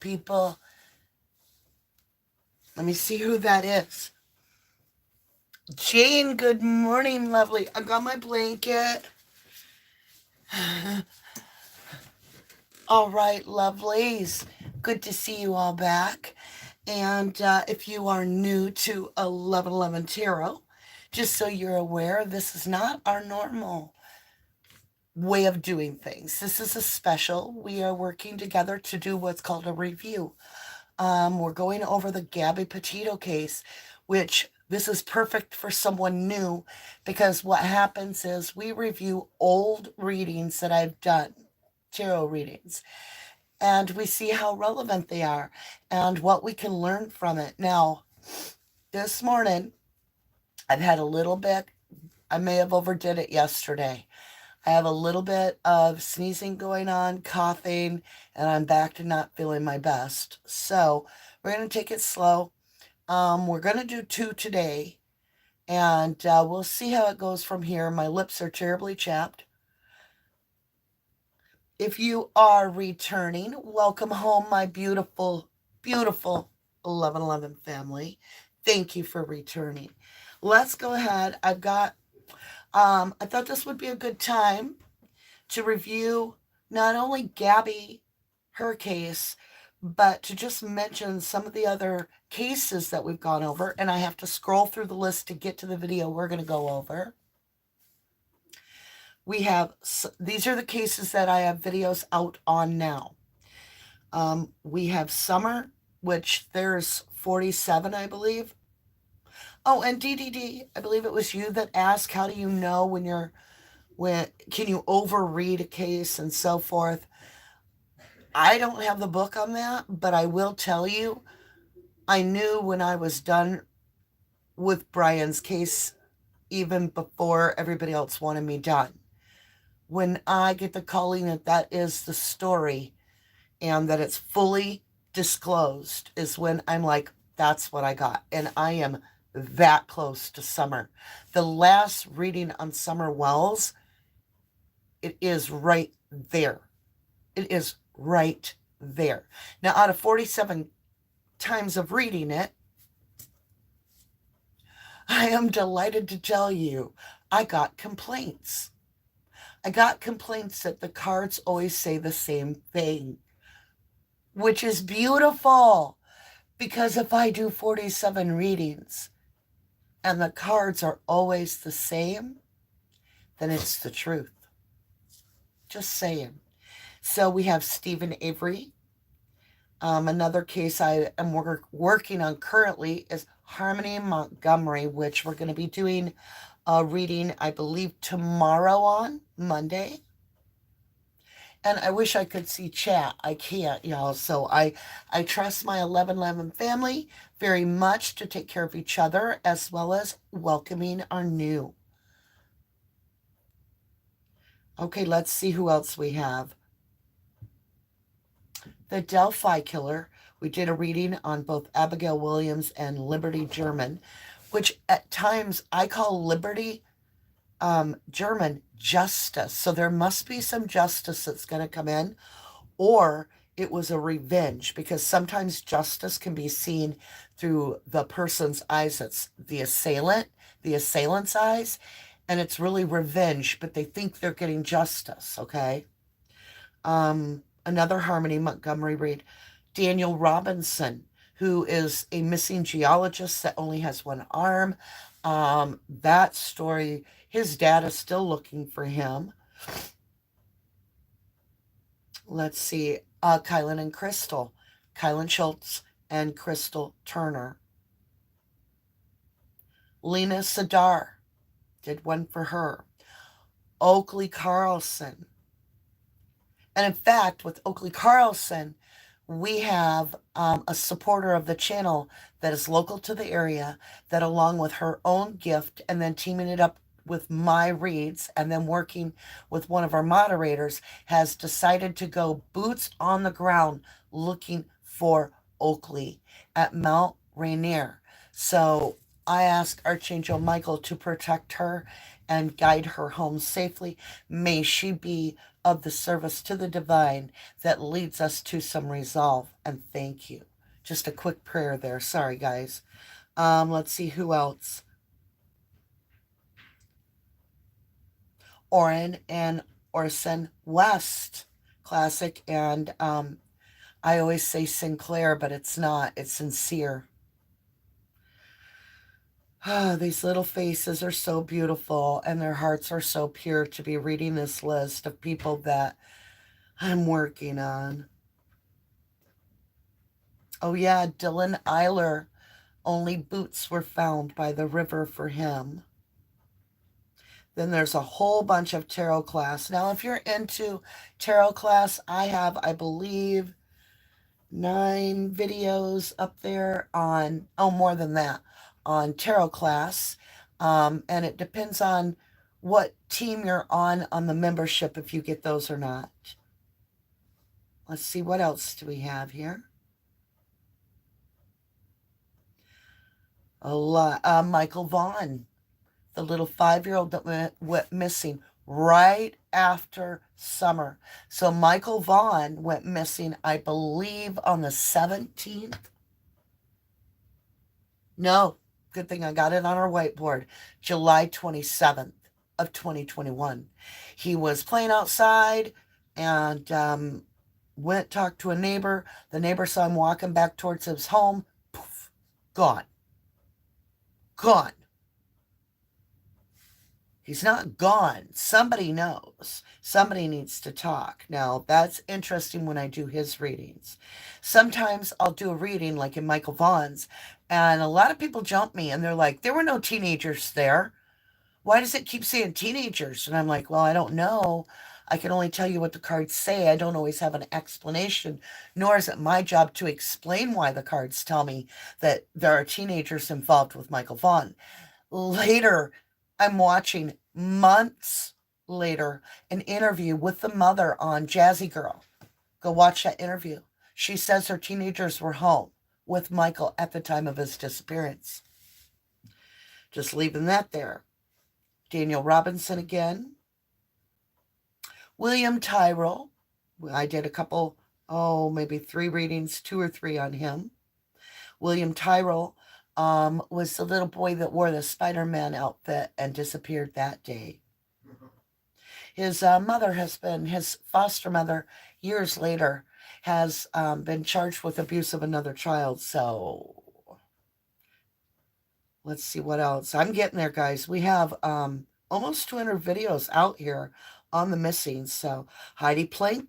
people. Let me see who that is. Jane, good morning, lovely. I got my blanket. All right, lovelies. Good to see you all back. And if you are new to 1111 Tarot, just so you're aware, this is not our normal way of doing things. This is a special. We are working together to do what's called a review. We're going over the Gabby Petito case, which this is perfect for someone new because what happens is we review old readings that I've done, tarot readings, and we see how relevant they are and what we can learn from it. Now, this morning, I've had a little bit, I may have overdid it yesterday. I have a little bit of sneezing going on, coughing, and I'm back to not feeling my best. So we're going to take it slow. We're going to do 2 today, and we'll see how it goes from here. My lips are terribly chapped. If you are returning, welcome home, my beautiful, beautiful 1111 family. Thank you for returning. Let's go ahead. I thought this would be a good time to review not only Gabby, her case, but to just mention some of the other cases that we've gone over. And I have to scroll through the list to get to the video we're going to go over. These are the cases that I have videos out on now. We have Summer, which there's 47, I believe. Oh, and DDD, I believe it was you that asked, how do you know can you overread a case and so forth? I don't have the book on that, but I will tell you, I knew when I was done with Brian's case, even before everybody else wanted me done. When I get the calling that is the story and that it's fully disclosed is when I'm like, that's what I got. And I am that close to Summer. The last reading on Summer Wells, it is right there. It is right there. Now, out of 47 times of reading it, I am delighted to tell you I got complaints. I got complaints that the cards always say the same thing, which is beautiful, because if I do 47 readings and the cards are always the same, then it's the truth. Just saying. So we have Stephen Avery. Another case I am working on currently is Harmony Montgomery, which we're going to be doing a reading, I believe, tomorrow on Monday. And I wish I could see chat. I can't, y'all. So I trust my 1111 family very much to take care of each other as well as welcoming our new. Okay, let's see who else we have. The Delphi Killer. We did a reading on both Abigail Williams and Liberty German, which at times I call Liberty German justice. So there must be some justice that's going to come in, or it was a revenge, because sometimes justice can be seen through the person's eyes. That's the assailant's eyes, and it's really revenge, but they think they're getting justice, okay? Another Harmony Montgomery read, Daniel Robinson, who is a missing geologist that only has one arm. That story, his dad is still looking for him. Let's see, Kylan and Crystal. Kylan Schultz and Crystal Turner. Lena Sadar did one for her. Oakley Carlson. And in fact, with Oakley Carlson, we have a supporter of the channel that is local to the area, that along with her own gift and then teaming it up with my reads and then working with one of our moderators, has decided to go boots on the ground looking for Oakley at Mount Rainier. So I ask Archangel Michael to protect her and guide her home safely. May she be of the service to the divine that leads us to some resolve. And thank you. Just a quick prayer there. Sorry, guys. Let's see who else. Oren and Orson West. Classic. And I always say Sinclair, but it's not. It's sincere. These little faces are so beautiful and their hearts are so pure to be reading this list of people that I'm working on. Oh yeah, Dylan Eiler. Only boots were found by the river for him. Then there's a whole bunch of tarot class. Now, if you're into tarot class, I have, I believe, 9 videos up there on, oh, more than that, on tarot class. And it depends on what team you're on the membership, if you get those or not. Let's see, what else do we have here? A lot. Michael Vaughn, the little 5-year-old that went missing right after summer. So Michael Vaughn went missing, I believe, on the 17th. No, good thing I got it on our whiteboard. July 27th of 2021. He was playing outside and went talked to a neighbor. The neighbor saw him walking back towards his home. Poof, gone. Gone. He's not gone. Somebody knows. Somebody needs to talk. Now, that's interesting when I do his readings. Sometimes I'll do a reading like in Michael Vaughn's, and a lot of people jump me and they're like, there were no teenagers there. Why does it keep saying teenagers? And I'm like, well, I don't know. I can only tell you what the cards say. I don't always have an explanation, nor is it my job to explain why the cards tell me that there are teenagers involved with Michael Vaughn. Later, I'm watching months later an interview with the mother on Jazzy Girl. Go watch that interview. She says her teenagers were home with Michael at the time of his disappearance. Just leaving that there. Daniel Robinson again. William Tyrrell. I did a couple, maybe 3 readings, 2 or 3 on him. William Tyrrell was the little boy that wore the Spider-Man outfit and disappeared that day. His mother has been, his foster mother, years later, has been charged with abuse of another child. So let's see what else. I'm getting there, guys. We have almost 200 videos out here on the missing. So Heidi Plank,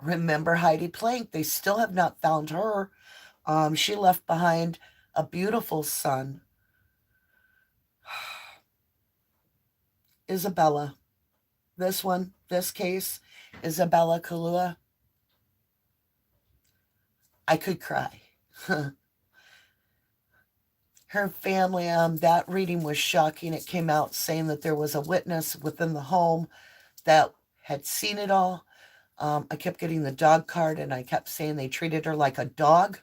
remember Heidi Plank? They still have not found her. She left behind a beautiful son. Isabella. This one, this case, Isabella Kalua. I could cry. Her family, that reading was shocking. It came out saying that there was a witness within the home that had seen it all. I kept getting the dog card and I kept saying they treated her like a dog.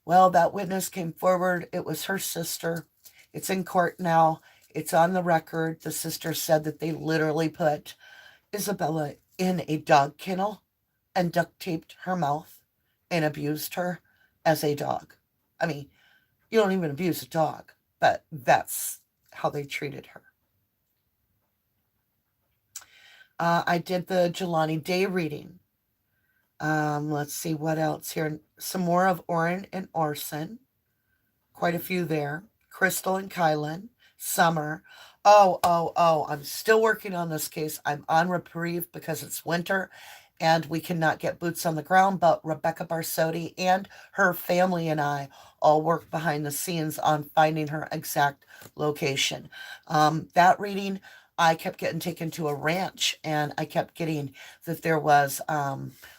Well, that witness came forward. It was her sister. It's in court now. It's on the record. The sister said that they literally put Isabella in a dog kennel and duct taped her mouth and abused her as a dog. I mean, you don't even abuse a dog, but that's how they treated her. I did the Jelani Day reading. Let's see what else here. Some more of Oren and Orson. Quite a few there. Crystal and Kylan. Summer. Oh, I'm still working on this case. I'm on reprieve because it's winter and we cannot get boots on the ground, but Rebecca Barsotti and her family and I all work behind the scenes on finding her exact location. That reading, I kept getting taken to a ranch and I kept getting that there was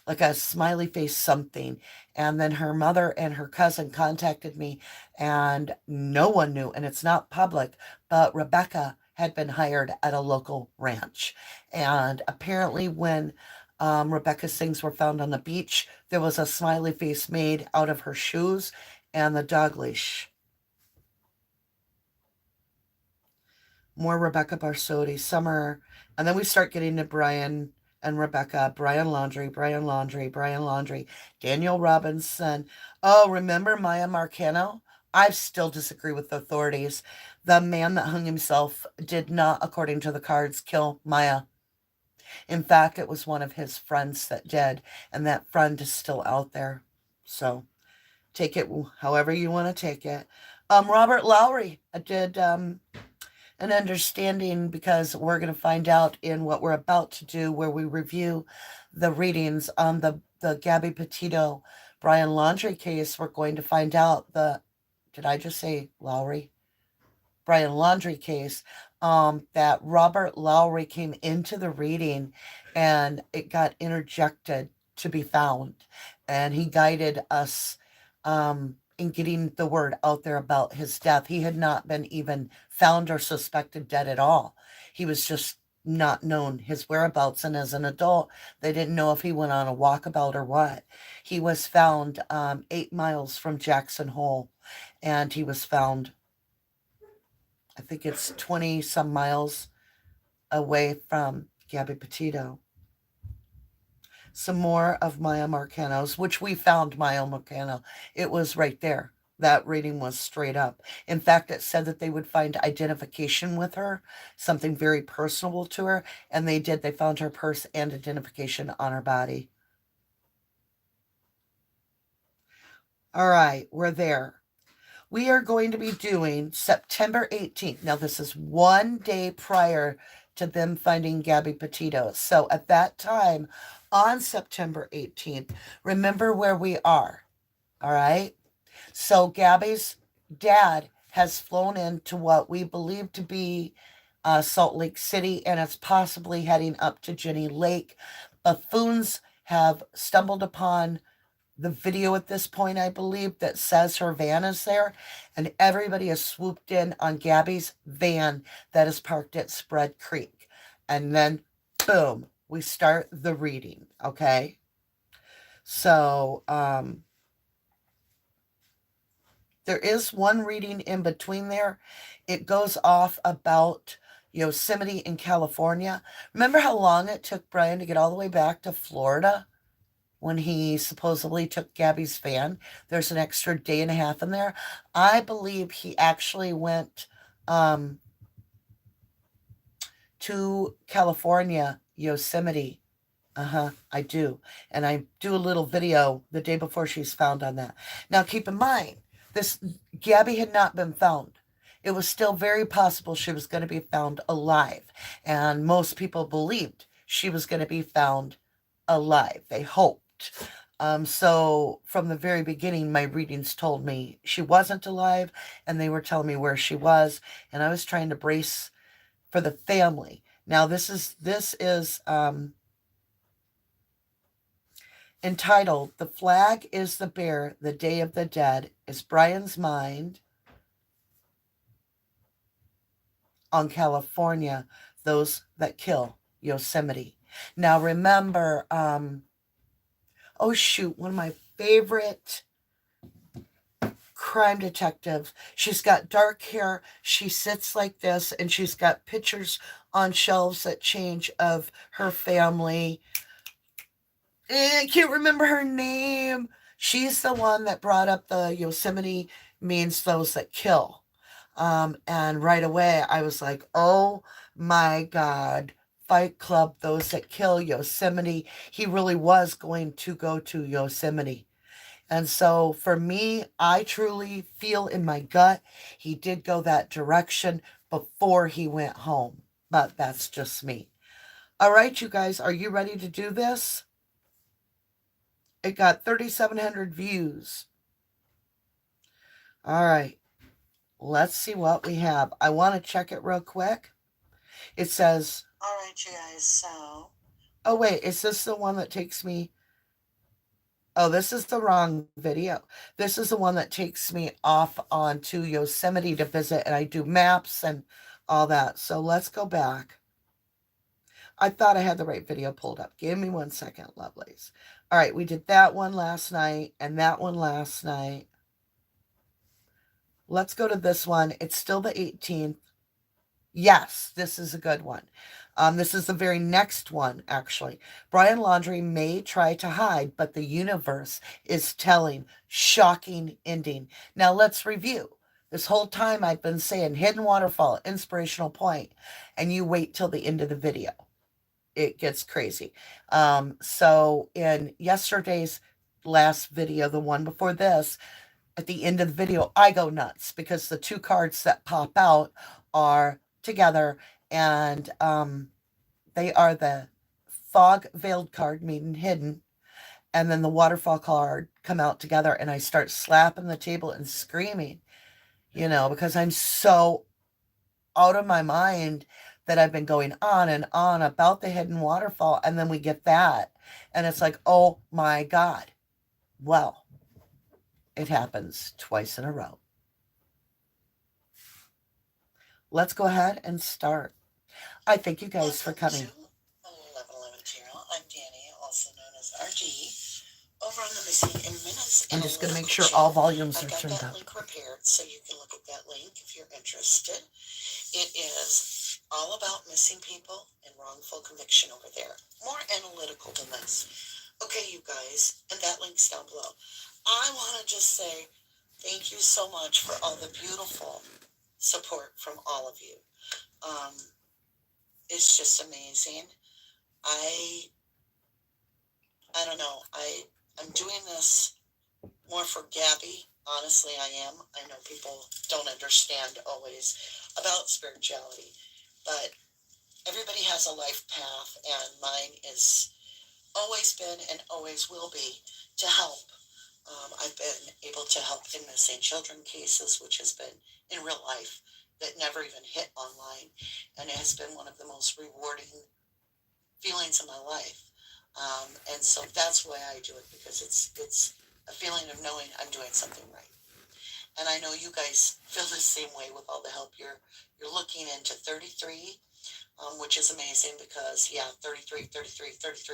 like a smiley face something. And then her mother and her cousin contacted me and no one knew, and it's not public, but Rebecca had been hired at a local ranch. And apparently when Rebecca's things were found on the beach, there was a smiley face made out of her shoes and the dog leash. more Rebecca Barsotti, Summer, and then we start getting to Brian and Rebecca, Brian Laundrie, Brian Laundrie, Brian Laundrie, Daniel Robinson. Oh, remember Maya Marcano? I still disagree with the authorities. The man that hung himself did not, according to the cards, kill Maya. In fact, it was one of his friends that did, and that friend is still out there. So take it however you want to take it. Robert Lowry did an understanding, because we're going to find out in what we're about to do, where we review the readings on the Gabby Petito Brian Laundrie case. We're going to find out did I just say Lowry? Brian Laundrie case, that Robert Lowry came into the reading and it got interjected to be found. And he guided us in getting the word out there about his death. He had not been even found or suspected dead at all. He was just not known his whereabouts. And as an adult, they didn't know if he went on a walkabout or what. He was found 8 miles from Jackson Hole, and he was found, I think it's 20 some miles away from Gabby Petito. Some more of Maya Marcano's, which we found Maya Marcano. It was right there. That reading was straight up. In fact, it said that they would find identification with her, something very personal to her, and they did. They found her purse and identification on her body. All right, we're there. We are going to be doing September 18th. Now, this is one day prior to them finding Gabby Petito. So at that time, on September 18th, remember where we are. All right? So Gabby's dad has flown into what we believe to be Salt Lake City, and it's possibly heading up to Jenny Lake. Buffoons have stumbled upon the video at this point, I believe, that says her van is there, and everybody has swooped in on Gabby's van that is parked at Spread Creek. And then, boom, we start the reading, okay? So, there is one reading in between there. It goes off about Yosemite in California. Remember how long it took Brian to get all the way back to Florida when he supposedly took Gabby's van? There's an extra day and a half in there. I believe he actually went to California, Yosemite. I do. And I do a little video the day before she's found on that. Now, keep in mind, this Gabby had not been found. It was still very possible she was going to be found alive. And most people believed she was going to be found alive. They hoped. So from the very beginning, my readings told me she wasn't alive, and they were telling me where she was. And I was trying to brace for the family. Now, this is entitled "The Flag is the Bear, the Day of the Dead is Brian's Mind on California, Those That Kill Yosemite." Now remember, oh shoot, one of my favorite crime detectives. She's got dark hair. She sits like this, and she's got pictures on shelves that change of her family. I can't remember her name. She's the one that brought up the Yosemite means those that kill. And right away I was like, oh my God, Fight Club, Those That Kill, Yosemite. He really was going to go to Yosemite. And so for me, I truly feel in my gut, he did go that direction before he went home. But that's just me. All right, you guys, are you ready to do this? It got 3,700 views. All right. Let's see what we have. I want to check it real quick. It says, all right, you guys, so. Oh, wait, is this the one that takes me? Oh, this is the wrong video. This is the one that takes me off onto Yosemite to visit, and I do maps and all that. So let's go back. I thought I had the right video pulled up. Give me 1 second, lovelies. All right, we did that one last night and that one last night. Let's go to this one. It's still the 18th. Yes, this is a good one. This is the very next one, actually. Brian Laundrie may try to hide, but the universe is telling shocking ending. Now let's review. This whole time I've been saying hidden waterfall, inspirational point, and you wait till the end of the video. It gets crazy. So in yesterday's last video, the one before this, at the end of the video, I go nuts because the two cards that pop out are together, and they are the fog veiled card, meaning hidden, and then the waterfall card come out together, and I start slapping the table and screaming, because I'm so out of my mind that I've been going on and on about the hidden waterfall, and then we get that, and it's like, oh my God. Well, it happens twice in a row. Let's go ahead and start. I thank you guys for coming. I'm Dannie, also known as RG. Over on the Missing in Minutes. I'm just going to make sure all volumes are turned up. I've got that link prepared so you can look at that link if you're interested. It is all about missing people and wrongful conviction over there. More analytical than this. Okay, you guys, and that link's down below. I want to just say thank you so much for all the beautiful support from all of you. It's just amazing. I don't know. I'm doing this more for Gabby. Honestly, I am. I know people don't understand always about spirituality, but everybody has a life path, and mine is always been and always will be to help. I've been able to help in missing children cases, which has been in real life, that never even hit online, and it has been one of the most rewarding feelings in my life. And so that's why I do it, because it's a feeling of knowing I'm doing something right. And I know you guys feel the same way with all the help you're looking into 33, which is amazing because, 33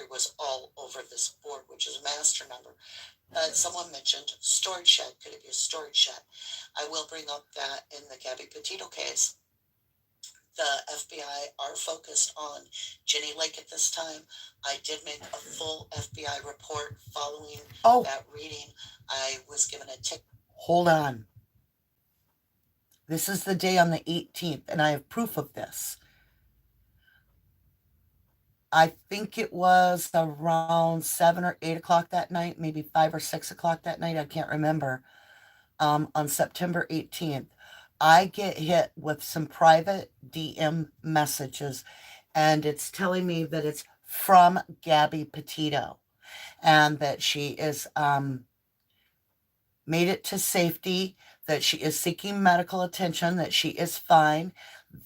was all over this board, which is a master number. Someone mentioned storage shed. Could it be a storage shed? I will bring up that in the Gabby Petito case. The FBI are focused on Jenny Lake at this time. I did make a full FBI report following that reading. I was given a ticket. Hold on. This is the day on the 18th, and I have proof of this. I think it was around 7 or 8 o'clock that night, maybe 5 or 6 o'clock that night, I can't remember, on September 18th. I get hit with some private DM messages, and it's telling me that it's from Gabby Petito, and that she is made it to safety, that she is seeking medical attention, that she is fine,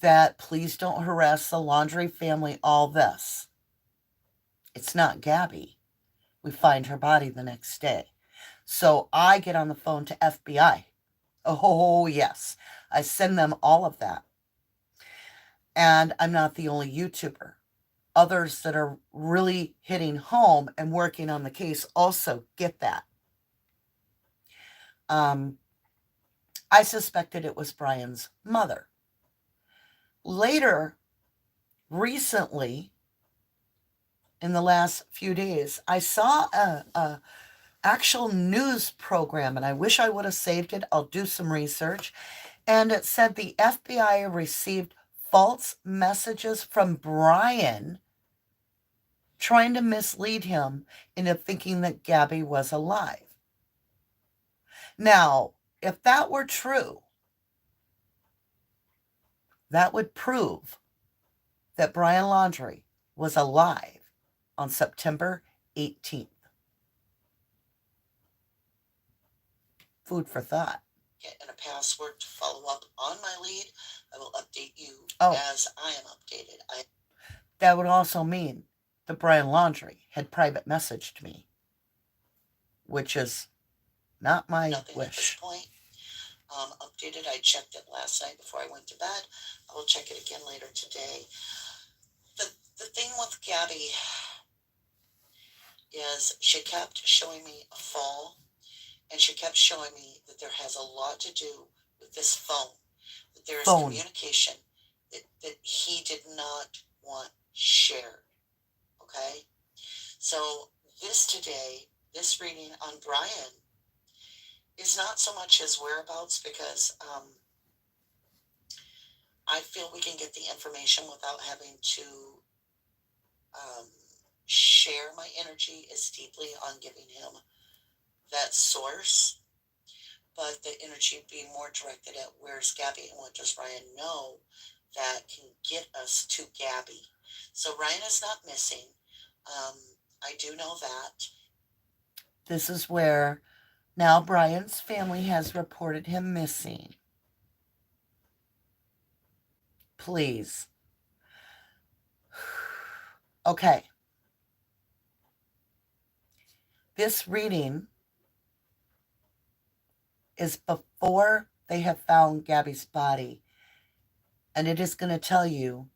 that please don't harass the Laundrie family, all this. It's not Gabby. We find her body the next day. So I get on the phone to FBI. Oh, yes. I send them all of that. And I'm not the only YouTuber. Others that are really hitting home and working on the case also get that. I suspected it was Brian's mother. Later, recently, in the last few days, I saw a actual news program, and I wish I would have saved it. I'll do some research. And it said the FBI received false messages from Brian trying to mislead him into thinking that Gabby was alive. Now, if that were true, that would prove that Brian Laundrie was alive on September 18th. Food for thought. And a password to follow up on my lead. I will update you as I am updated. That would also mean that Brian Laundrie had private messaged me, which is not my wish. At this point. Updated. I checked it last night before I went to bed. I will check it again later today. The thing with Gabby is she kept showing me a fall, and she kept showing me that there has a lot to do with this phone, that there is communication that he did not want shared. Okay? So this reading on Brian is not so much his whereabouts, because I feel we can get the information without having to share my energy as deeply on giving him that source, but the energy being more directed at where's Gabby and what does Ryan know that can get us to Gabby. So Ryan is not missing. I do know that. This is where now Brian's family has reported him missing. Please. Okay. This reading is before they have found Gabby's body, and it is going to tell you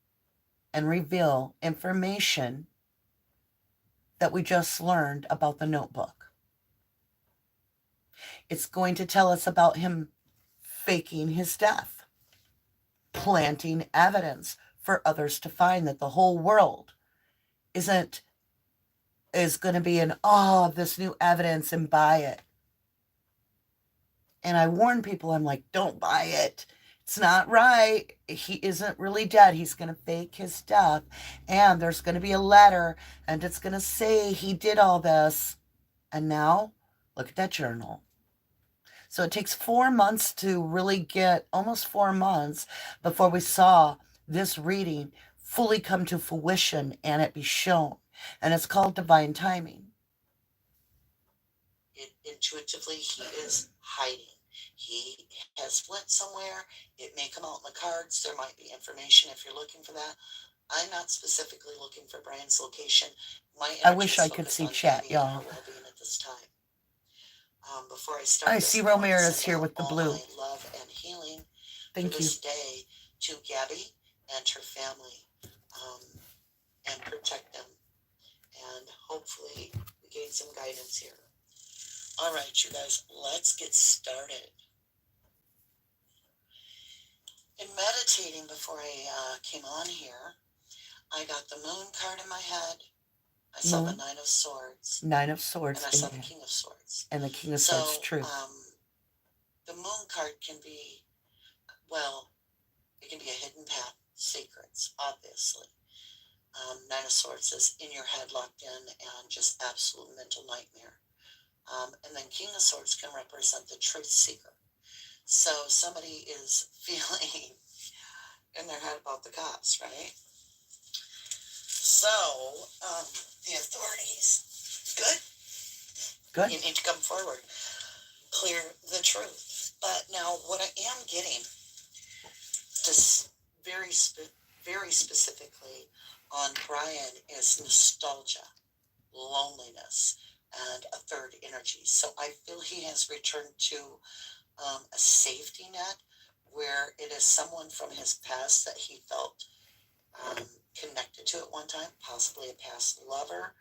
and reveal information that we just learned about the notebook. It's going to tell us about him faking his death, planting evidence for others to find, that the whole world is going to be in awe of this new evidence and buy it. And I warn people, I'm like, don't buy it. It's not right. He isn't really dead. He's going to fake his death. And there's going to be a letter, and it's going to say he did all this. And now, look at that journal. So it takes 4 months to really get, almost 4 months, before we saw this reading fully come to fruition and it be shown. And it's called divine timing. Intuitively, he is hiding. He has went somewhere. It may come out in the cards. There might be information if you're looking for that. I'm not specifically looking for Brian's location. I wish I could see chat, y'all. Well-being at this time. Before I start, I see Romera's here with the blue. My love and healing Thank for you. this day to Gabby and her family, and protect them. And hopefully we gain some guidance here. All right, you guys, let's get started. In meditating before I came on here, I got the Moon card in my head. I saw the Nine of Swords. Nine of Swords. And I saw the King of Swords. And the King of Swords, true. The Moon card can be, well, it can be a hidden path, secrets, obviously. Nine of Swords is in your head, locked in, and just absolute mental nightmare. And then King of Swords can represent the truth seeker. So somebody is feeling in their head about the cops, right? So, the authorities, good. You need to come forward, clear the truth. But now what I am getting, just very specifically on Brian, is nostalgia, loneliness, and a third energy. So I feel he has returned to a safety net where it is someone from his past that he felt connected to at one time, possibly a past lover.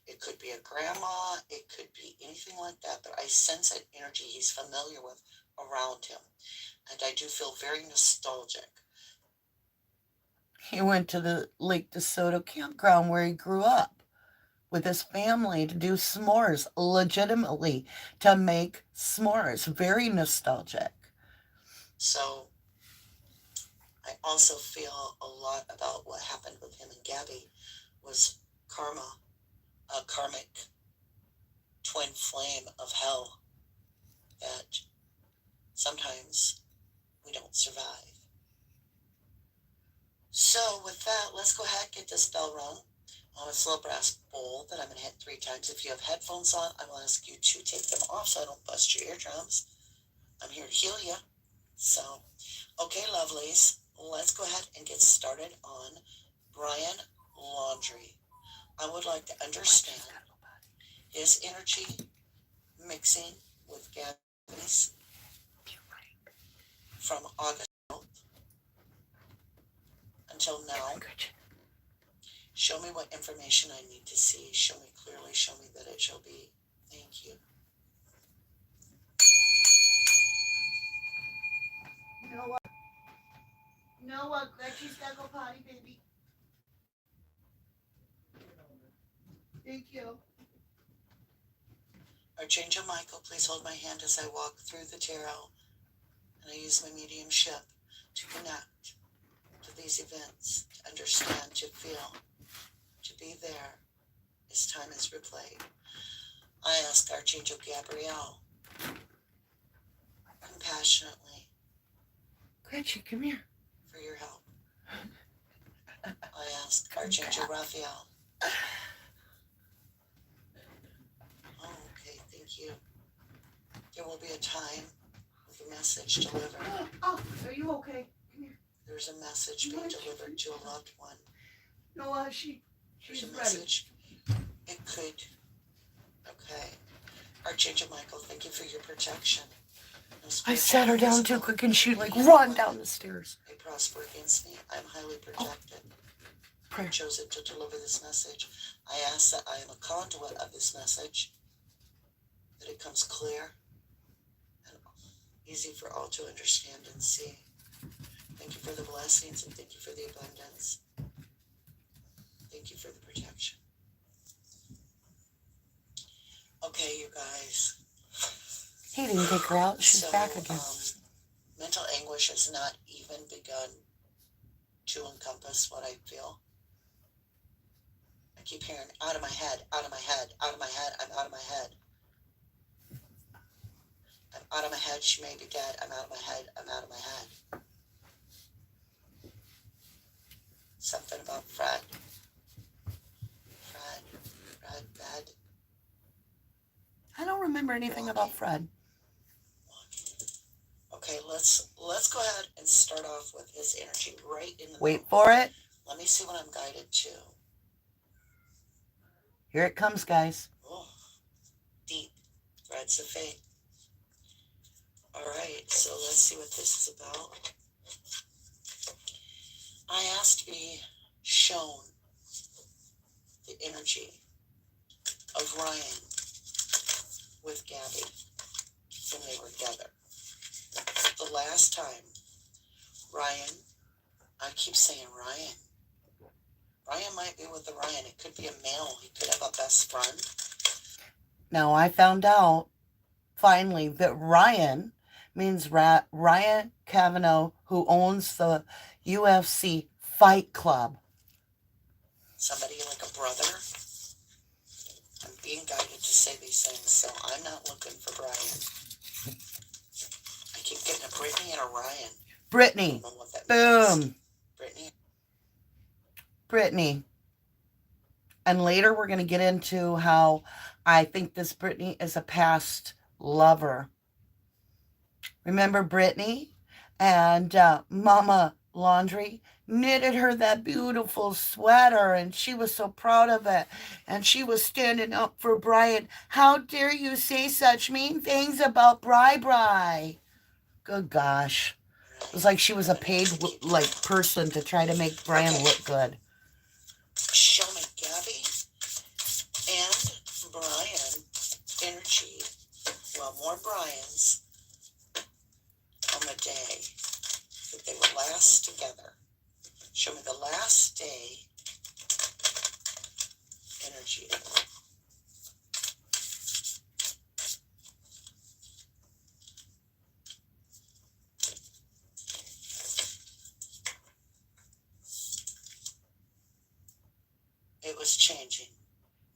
It could be a grandma. It could be anything like that. But I sense an energy he's familiar with around him. And I do feel very nostalgic. He went to the Lake DeSoto campground where he grew up with his family to do s'mores, legitimately to make s'mores. Very nostalgic. So I also feel a lot about what happened with him and Gabby was karma, a karmic twin flame of hell that sometimes we don't survive. So with that, let's go ahead and get this bell rung on a slow brass bowl that I'm going to hit 3 times. If you have headphones on, I will ask you to take them off so I don't bust your eardrums. I'm here to heal you. So, okay, lovelies, let's go ahead and get started on Brian Laundrie. I would like to understand his energy mixing with Gabby's from August 12th until now. Show me what information I need to see. Show me clearly. Show me that it shall be. Thank you. You know what? No, Gretchen's gotta go potty, baby. Thank you. Archangel Michael, please hold my hand as I walk through the tarot, and I use my mediumship to connect to these events, to understand, to feel, to be there as time is replayed. I ask Archangel Gabrielle, compassionately, Gretchen, come here. for your help. I ask Archangel Raphael. Oh, okay, thank you. There will be a time with a message delivered. Oh, are you okay? Come here. There's a message being delivered to a loved one. No, There's she's a ready. message. It could. Okay. Archangel Michael, thank you for your protection. No I spirit, sat her down too physical, quick and she like or run weapon down the stairs. may prosper against me. I am highly protected. Prayer. I've chosen to deliver this message. I ask that I am a conduit of this message, that it comes clear and easy for all to understand and see. Thank you for the blessings and thank you for the abundance. Thank you for the protection. Okay, you guys. He didn't take her out. She's So, back again. mental anguish has not even begun to encompass what I feel. I keep hearing, out of my head, out of my head, out of my head, I'm out of my head. I'm out of my head, she may be dead, I'm out of my head, I'm out of my head. Something about Fred. Fred. I don't remember anything about Fred. Okay, let's go ahead and start off with his energy right in the Wait middle. for it. Let me see what I'm guided to. Here it comes, guys. Oh, deep threads of fate. All right, so let's see what this is about. I asked to be shown the energy of Ryan with Gabby when they were together. The last time, Ryan, I keep saying Ryan. Ryan might be with the Ryan. It could be a male. He could have a best friend. Now I found out finally that Ryan means Ryan Kavanaugh, who owns the UFC Fight Club. Somebody like a brother. I'm being guided to say these things, so I'm not looking for Brian. I keep getting a Brittany and a Ryan. Brittany. I don't know what that means. Boom. Brittany. And later we're going to get into how I think this Brittany is a past lover. Remember Brittany? And Mama Laundrie knitted her that beautiful sweater and she was so proud of it. And she was standing up for Brian. How dare you say such mean things about Bri? Good gosh. It was like she was a paid person to try to make Brian look good. Show me Gabby and Brian energy. Well, more Brian's on the day that they were last together. Show me the last day energy. It was changing,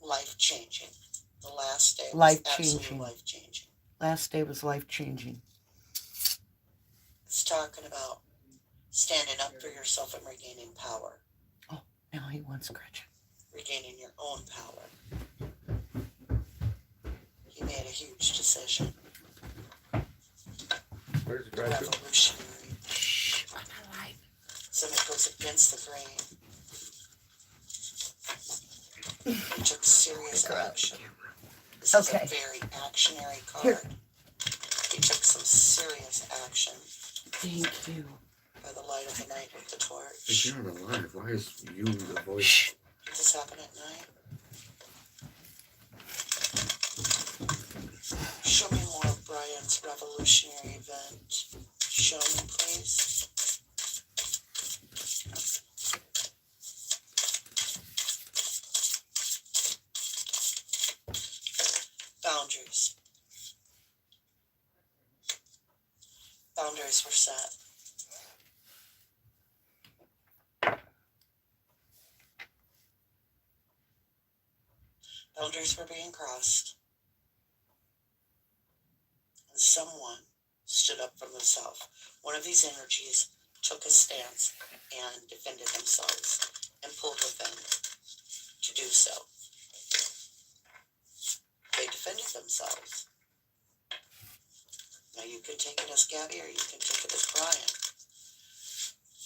life-changing. The last day was absolutely life-changing. Last day was life-changing. It's talking about standing up for yourself and regaining power. Oh, now he wants Gretchen. Regaining your own power. He made a huge decision. Where's Gretchen? Revolutionary. Shh, on the line. Something that goes against the grain. He took serious action. This is a very actionary card. Here. He took some serious action. Thank you. By the light of the night with the torch. If you're not alive, why is you the voice? Shh. Does this happen at night? Show me more of Brian's revolutionary event. Show me, please. Boundaries were set. Boundaries were being crossed. And someone stood up for themselves. One of these energies took a stance and defended themselves and pulled within to do so. They defended themselves. Now you can take it as Gabby or you can take it as Brian.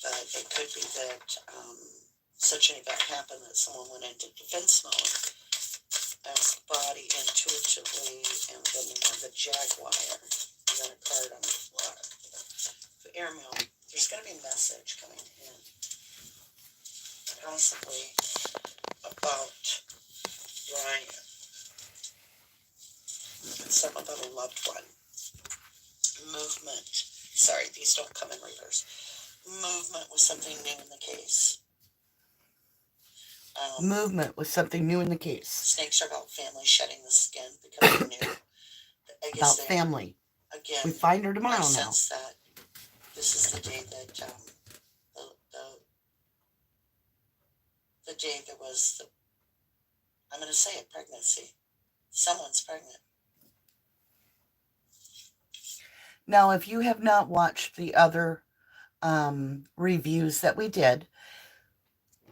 But it could be that such an event happened that someone went into defense mode, asked the body intuitively, and then they have the jaguar, and then a card on the floor. The airmail, there's going to be a message coming in, possibly about Brian. Something about a loved one. Movement. Sorry, these don't come in reverse. Movement was something new in the case. Movement was something new in the case. Snakes are about family shedding the skin, becoming new. I guess About family. Again, we find her tomorrow I now. sense that this is the day that the day there was the, I'm going to say it, pregnancy. Someone's pregnant. Now, if you have not watched the other reviews that we did,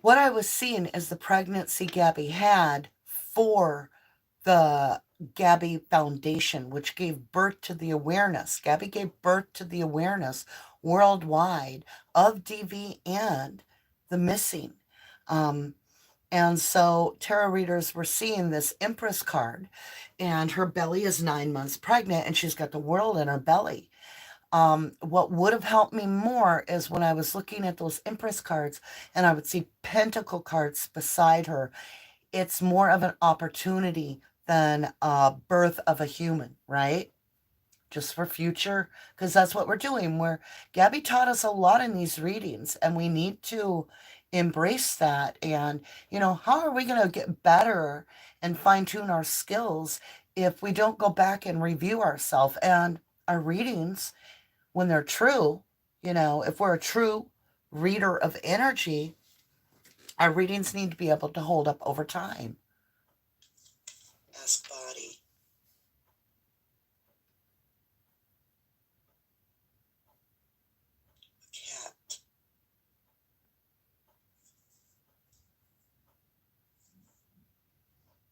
what I was seeing is the pregnancy Gabby had for the Gabby Foundation, which gave birth to the awareness. Gabby gave birth to the awareness worldwide of DV and the missing. And so tarot readers were seeing this Empress card, and her belly is 9 months pregnant, and she's got the world in her belly. What would have helped me more is when I was looking at those Empress cards and I would see Pentacle cards beside her. It's more of an opportunity than a birth of a human, right? Just for future, because that's what we're doing. Gabby taught us a lot in these readings, and we need to embrace that. And, how are we going to get better and fine tune our skills if we don't go back and review ourselves and our readings when they're true? If we're a true reader of energy, our readings need to be able to hold up over time. Ask body. Cat.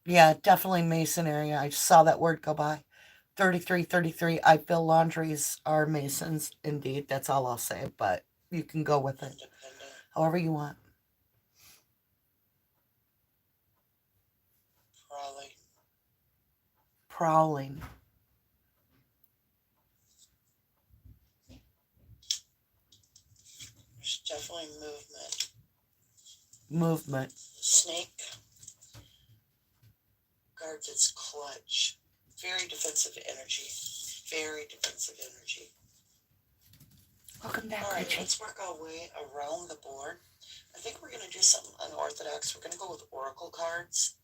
Yeah, definitely Mason area. I just saw that word go by. 3333. I feel Laundries are Masons. Indeed, that's all I'll say, but you can go with it however you want. Prowling. There's definitely Movement. Snake guards its clutch. Very defensive energy. Very defensive energy. Welcome back, All right, Richie. let's work our way around the board. I think we're going to do something unorthodox. We're going to go with oracle cards.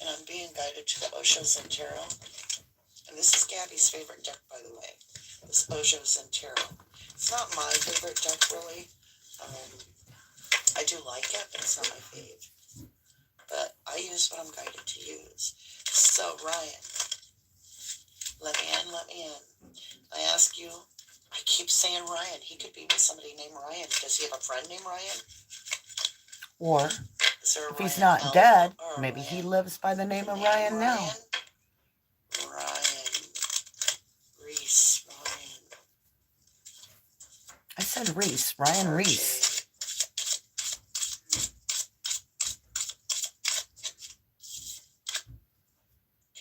And I'm being guided to the Oshos and Tarot. And this is Gabby's favorite deck, by the way. This Oshos and Tarot. It's not my favorite deck, really. I do like it, but it's not my fave. But I use what I'm guided to use. So, Ryan, let me in. I ask you, I keep saying Ryan. He could be with somebody named Ryan. Does he have a friend named Ryan? Or, if he's not L dead, or maybe Ryan? he lives by the name of Ryan now. Ryan. Reese. Ryan. I said Reese. Ryan Reese.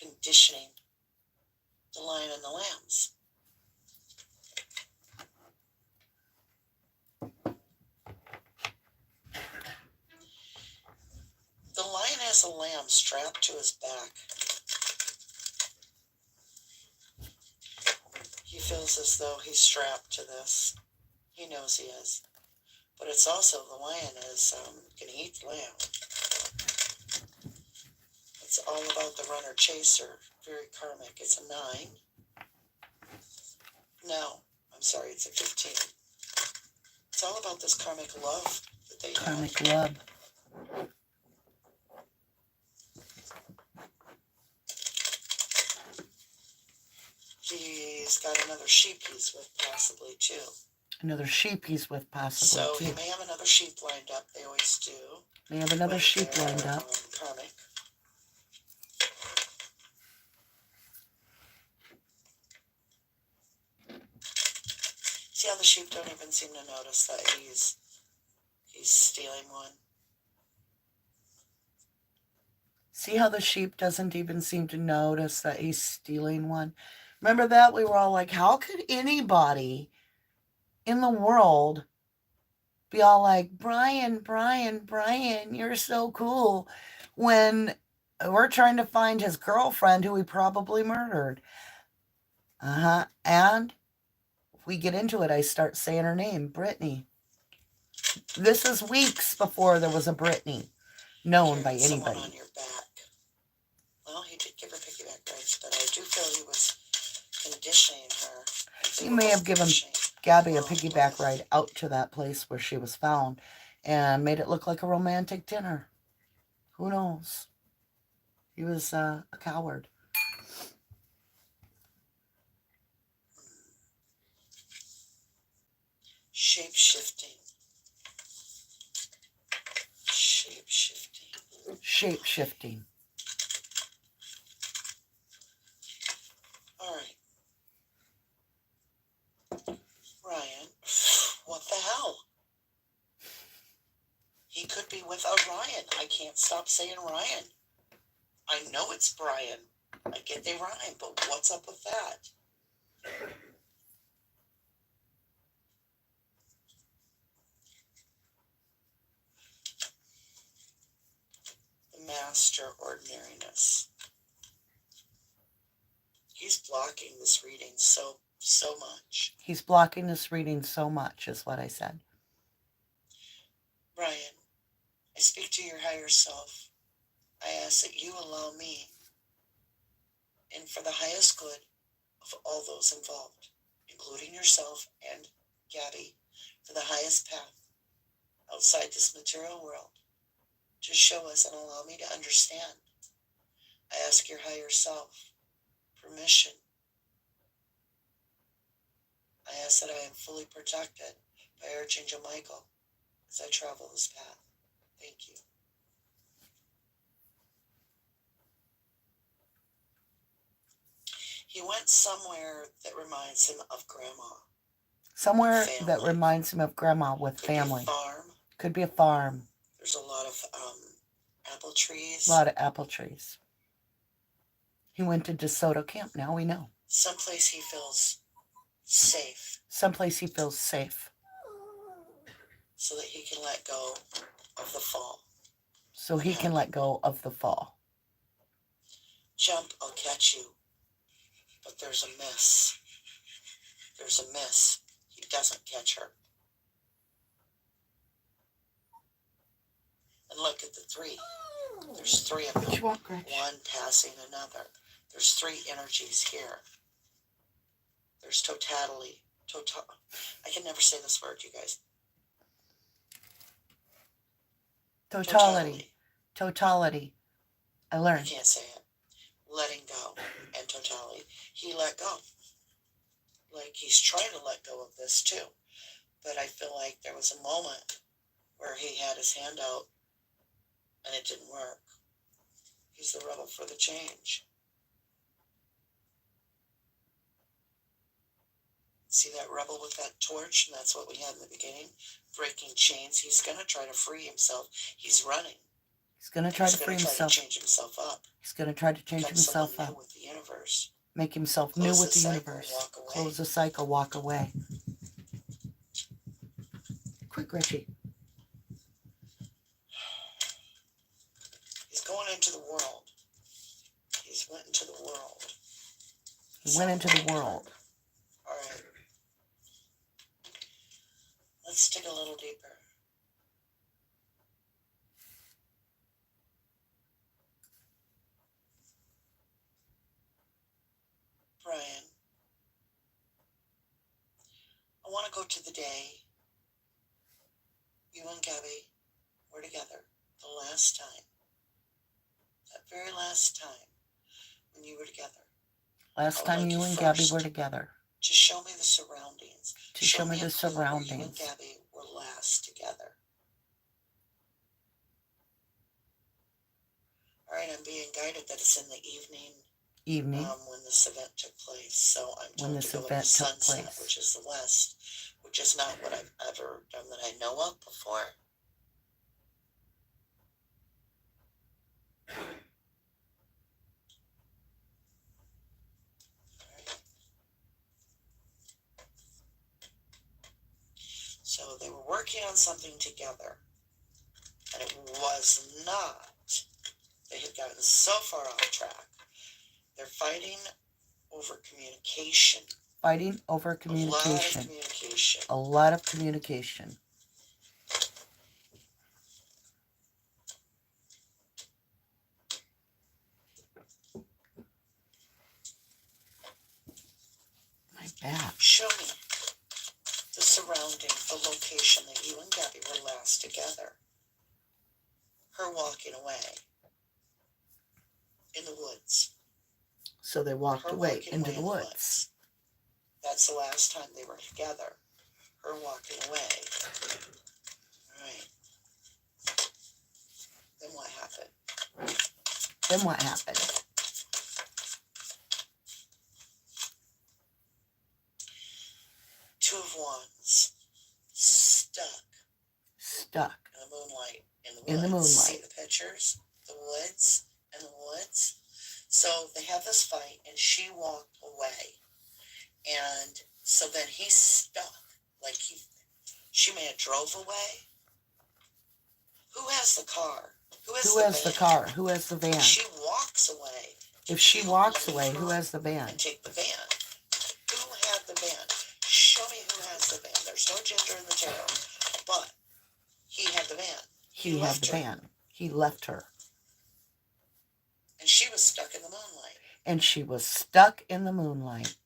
Conditioning. The Lion and the Lambs. The lion has a lamb strapped to his back. He feels as though he's strapped to this. He knows he is. But it's also, the lion is can eat the lamb. It's all about the runner chaser. Very karmic. It's a 9. No, I'm sorry, it's a 15. It's all about this karmic love that they Karmic have. love. He's got another sheep he's with possibly too. Another sheep he's with possibly So too. he may have another sheep lined up. They always do. May have another sheep lined up. Karmic. See how the sheep don't even seem to notice that he's stealing one. See how the sheep doesn't even seem to notice that he's stealing one? Remember that? We were all like, how could anybody in the world be all like, Brian, Brian, Brian, you're so cool, when we're trying to find his girlfriend who he probably murdered. And if we get into it, I start saying her name, Brittany. This is weeks before there was a Brittany known by anybody. On your back. Well, he did give her piggyback rights, but I do feel he was conditioning her. He may have given Gabby a piggyback ride out to that place where she was found and made it look like a romantic dinner. Who knows? He was a coward. Shape-shifting. Shape-shifting. Shape-shifting. All right. Ryan, what the hell? He could be with Ryan. I can't stop saying Ryan. I know it's Brian. I get they rhyme, but what's up with that? The master ordinariness. He's blocking this reading so much. He's blocking this reading so much, is what I said. Brian, I speak to your higher self. I ask that you allow me, and for the highest good of all those involved, including yourself and Gabby, for the highest path outside this material world, to show us and allow me to understand. I ask your higher self permission. I ask that I am fully protected by Archangel Michael as I travel this path. Thank you. He went somewhere that reminds him of Grandma. Somewhere that reminds him of Grandma with family. Could be a farm. Could be a farm. There's a lot of apple trees. A lot of apple trees. He went to DeSoto Camp, now we know. Someplace he feels safe. Someplace he feels safe. So that he can let go of the fall. So he can let go of the fall. Jump, I'll catch you. But there's a miss. There's a miss. He doesn't catch her. And look at the three. There's three of them. One passing another. There's three energies here. There's totality. I can never say this word, you guys. Totality. I learned. I can't say it. Letting go and totality. He let go. Like he's trying to let go of this too. But I feel like there was a moment where he had his hand out and it didn't work. He's the rebel for the change. See that rebel with that torch? And that's what we had in the beginning. Breaking chains. He's going to try to free himself. He's running. He's going to try to free himself. He's going to change himself up. He's going to try to change himself up. With the universe. Make himself new with the universe. Close the cycle, walk away. Quick, Richie. He's going into the world. He's went into the world. He went into the world. All right. Let's dig a little deeper. Brian, want to go to the day you and Gabby were together the last time. That very last time when you were together. Last time you and Gabby were together. To show me the surroundings. To show me the You and surroundings. Gabby were last together. All right, I'm being guided that it's in the evening. When this event took place. So I'm told to go with the sunset, which is the west, which is not what I've ever done that I know of before. So they were working on something together, and it was not. They had gotten so far off track. They're fighting over communication. Fighting over communication. A lot of communication. A lot of communication. My back. Show me the surrounding, the location that you and Gabby were last together. Her walking away in the woods. So they walked away into the woods. That's the last time they were together. Her walking away. All right. Then what happened? Then what happened? Two of Wands. Stuck. Stuck. In the moonlight. In the moonlight. See the pictures? The woods and the woods. So they have this fight, and she walked away. And so then he's stuck. Like she may have drove away. Who has the car? Who has the car? Who has the van? She walks away. If she walks away, who has the van? And take the van. Who had the van? Show me who has the van. There's no gender in the tarot, but he had the van. He had the van. He left her. And she was stuck in the moonlight. And she was stuck in the moonlight.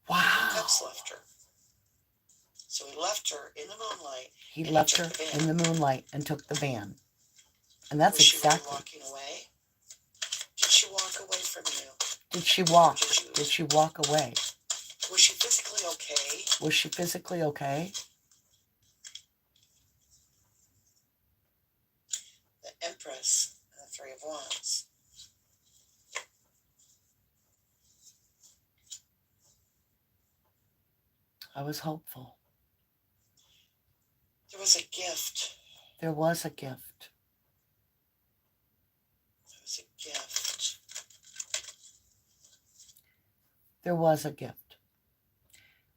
Wow. Cups left her. So he left her in the moonlight. He left her in the moonlight and took the van. And that's exactly. Was she really walking away? Did she walk away from you? Did she walk? Did she walk away? Was she physically okay? Was she physically okay? The Empress and the Three of Wands. I was hopeful. There was a gift. There was a gift. There was a gift. There was a gift.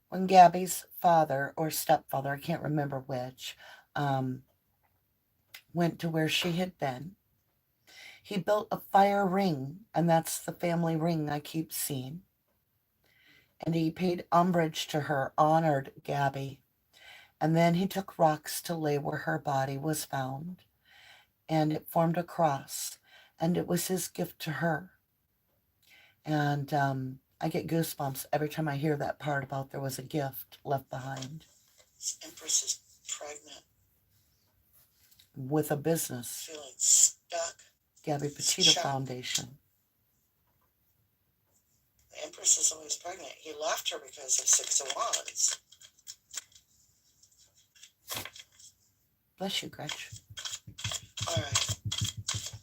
When Gabby's father or stepfather, I can't remember which, went to where she had been, he built a fire ring, and that's the family ring I keep seeing. And he paid homage to her, honored Gabby. And then he took rocks to lay where her body was found. And it formed a cross. And it was his gift to her. And I get goosebumps every time I hear that part about there was a gift left behind. This Empress is pregnant. With a business. Feeling stuck. Gabby Petito Foundation. The Empress is always pregnant. He left her because of Six of Wands. Bless you, Gretch. All right.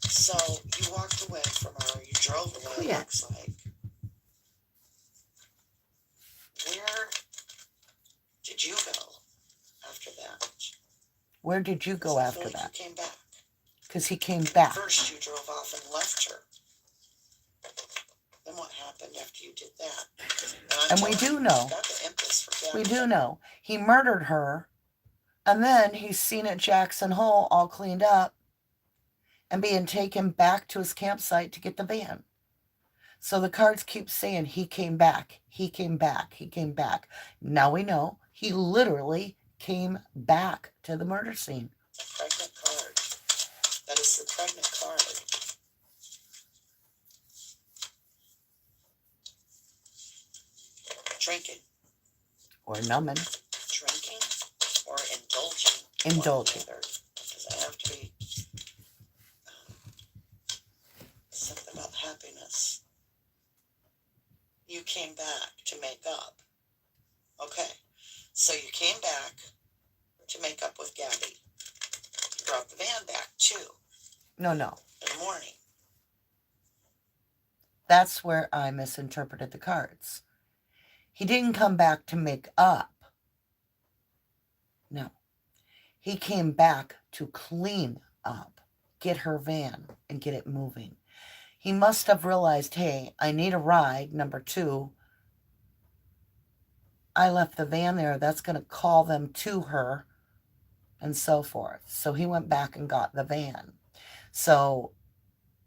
So you walked away from her. You drove away, it looks like. Where did you go after that? Where did you go after like that? You came back. Because he came back. First you drove off and left her. Then what happened after you did that? And we do know. We do know. He murdered her. And then he's seen at Jackson Hole all cleaned up and being taken back to his campsite to get the van. So the cards keep saying he came back. He came back. He came back. Now we know he literally came back to the murder scene. A pregnant card. That is the pregnant card. Drinking. Or numbing. Drinking or indulging. Indulging. Because I have to be something about happiness. You came back to make up. Okay. So you came back to make up with Gabby. You brought the van back too. No. In the morning. That's where I misinterpreted the cards. He didn't come back to make up. No. He came back to clean up, get her van, and get it moving. He must have realized, hey, I need a ride. Number 2, I left the van there. That's going to call them to her and so forth. So he went back and got the van. So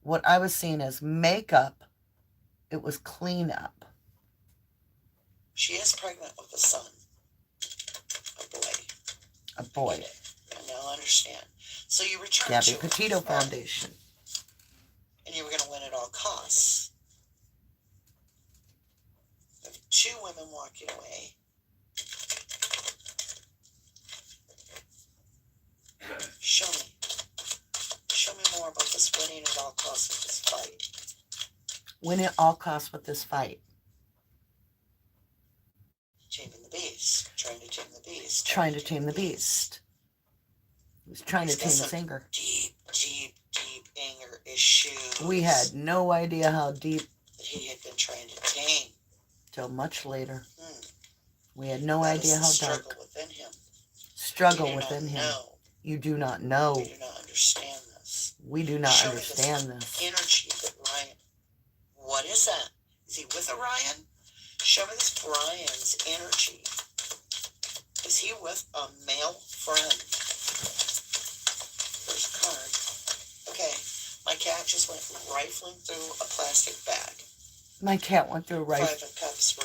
what I was seeing as makeup, it was clean up. She is pregnant with a son. A boy. A boy. I get it. I now understand. So you returned Gabby to Petito it, Foundation. and you were going to win at all costs. You have 2 women walking away. Show me more about this winning at all costs with this fight. Win at all costs with this fight. Taming the beast. Trying to tame the beast. Trying to tame the beast. He was trying to He's got tame his some anger. Deep anger issues. We had no idea how deep that he had been trying to tame. Till much later. We had no That idea is the how struggle dark. within him. Struggle You do within not him. know. You do not know. We do not understand this. We do not Show understand me this. Energy that Ryan. What is that? Is he with Orion? Show me this Brian's energy. Is he with a male friend? First card. Okay. My cat just went rifling through a plastic bag. My cat went through a 5 of Cups,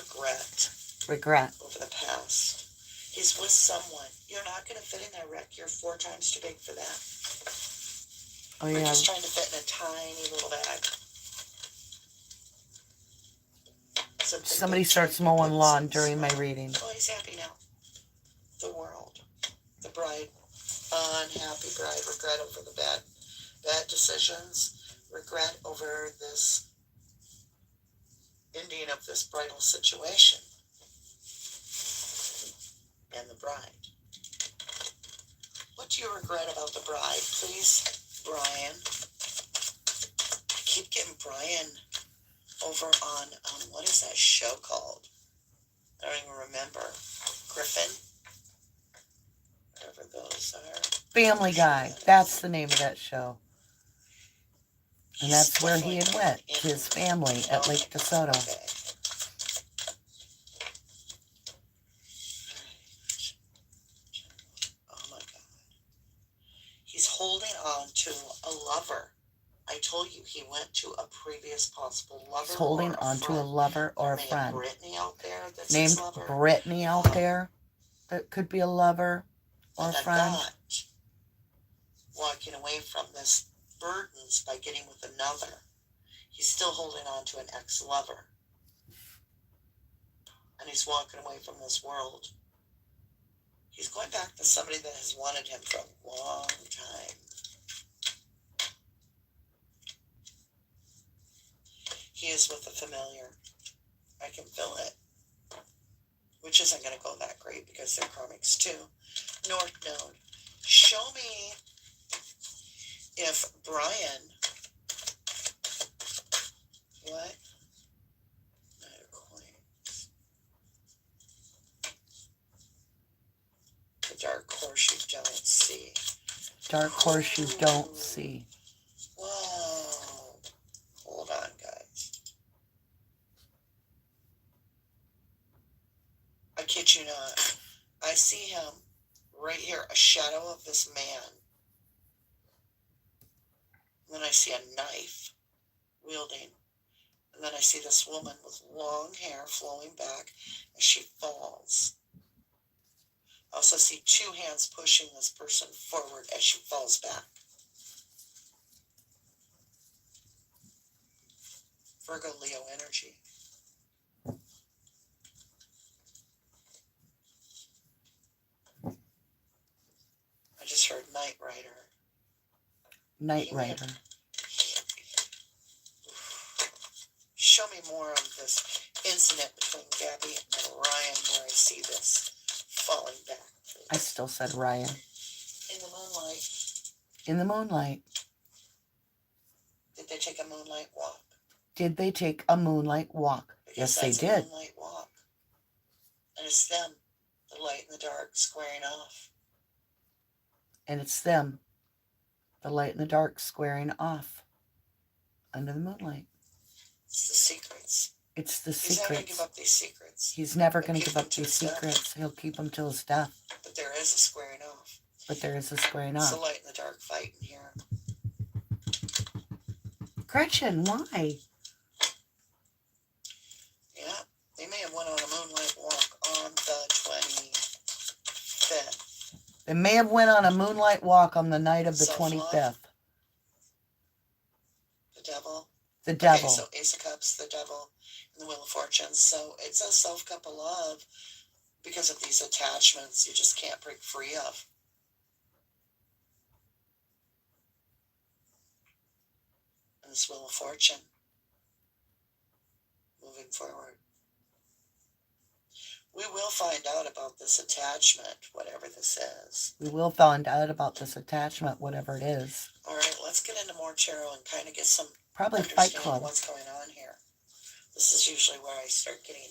regret over the past. He's with someone. You're not going to fit in there, Rick. You're 4 times too big for that. Oh, We're yeah. just trying to fit in a tiny little bag. Somebody starts mowing lawn during my reading. Oh, he's happy now. The world. The bride. Unhappy bride. Regret over the bad decisions. Regret over this ending of this bridal situation. And the bride. What do you regret about the bride, please, Brian? I keep getting Brian over on, what is that show called? I don't even remember. Griffin? Whatever those are. Family Guy. That's the name of that show. And that's where he had went, to his family at Lake DeSoto. Okay. Oh my God. He's holding on to a lover. I told you he went to a previous possible lover. He's holding on to a lover or a friend. Brittany out there that's named his lover. Brittany out there that could be a lover or a friend. Not walking away from this burdens by getting with another. He's still holding on to an ex-lover. And he's walking away from this world. He's going back to somebody that has wanted him for a long time. He is with a familiar. I can feel it. Which isn't going to go that great because they're karmics too. North Node. Show me if Brian. What? Knight of Coins. The dark horse you don't see. Dark horse you don't see. Whoa. Hold on, guys. I kid you not. I see him right here, a shadow of this man. And then I see a knife wielding. And then I see this woman with long hair flowing back as she falls. I also see 2 hands pushing this person forward as she falls back. Virgo Leo energy. Night Rider. Night Rider. Show me more of this incident between Gabby and Ryan where I see this falling back. I still said Ryan. In the moonlight. In the moonlight. Did they take a moonlight walk? Did they take a moonlight walk? Because Yes, they that's did. A moonlight walk. And it's them, the light and the dark, squaring off. And it's them, the light and the dark, squaring off under the moonlight. It's the secrets. It's the He's never going to give secrets. up these secrets. He's never He'll going to keep give up them to these his death. secrets. He'll keep them till his death. But there is a squaring off. But there is a squaring It's the off. light and the dark fighting here. Gretchen, why? Yeah, they may have went on a moonlight walk on the 25th. They may have went on a moonlight walk on the night of the Self-love. 25th. The devil. The devil. Okay, so Ace of Cups, the devil, and the Wheel of Fortune. So it's a self-cup of love because of these attachments you just can't break free of. And this Wheel of Fortune. Moving forward. We will find out about this attachment, whatever this is. We will find out about this attachment, whatever it is. All right, let's get into more tarot and kind of get some Probably Fight understanding Club. what's going on here. This is usually where I start getting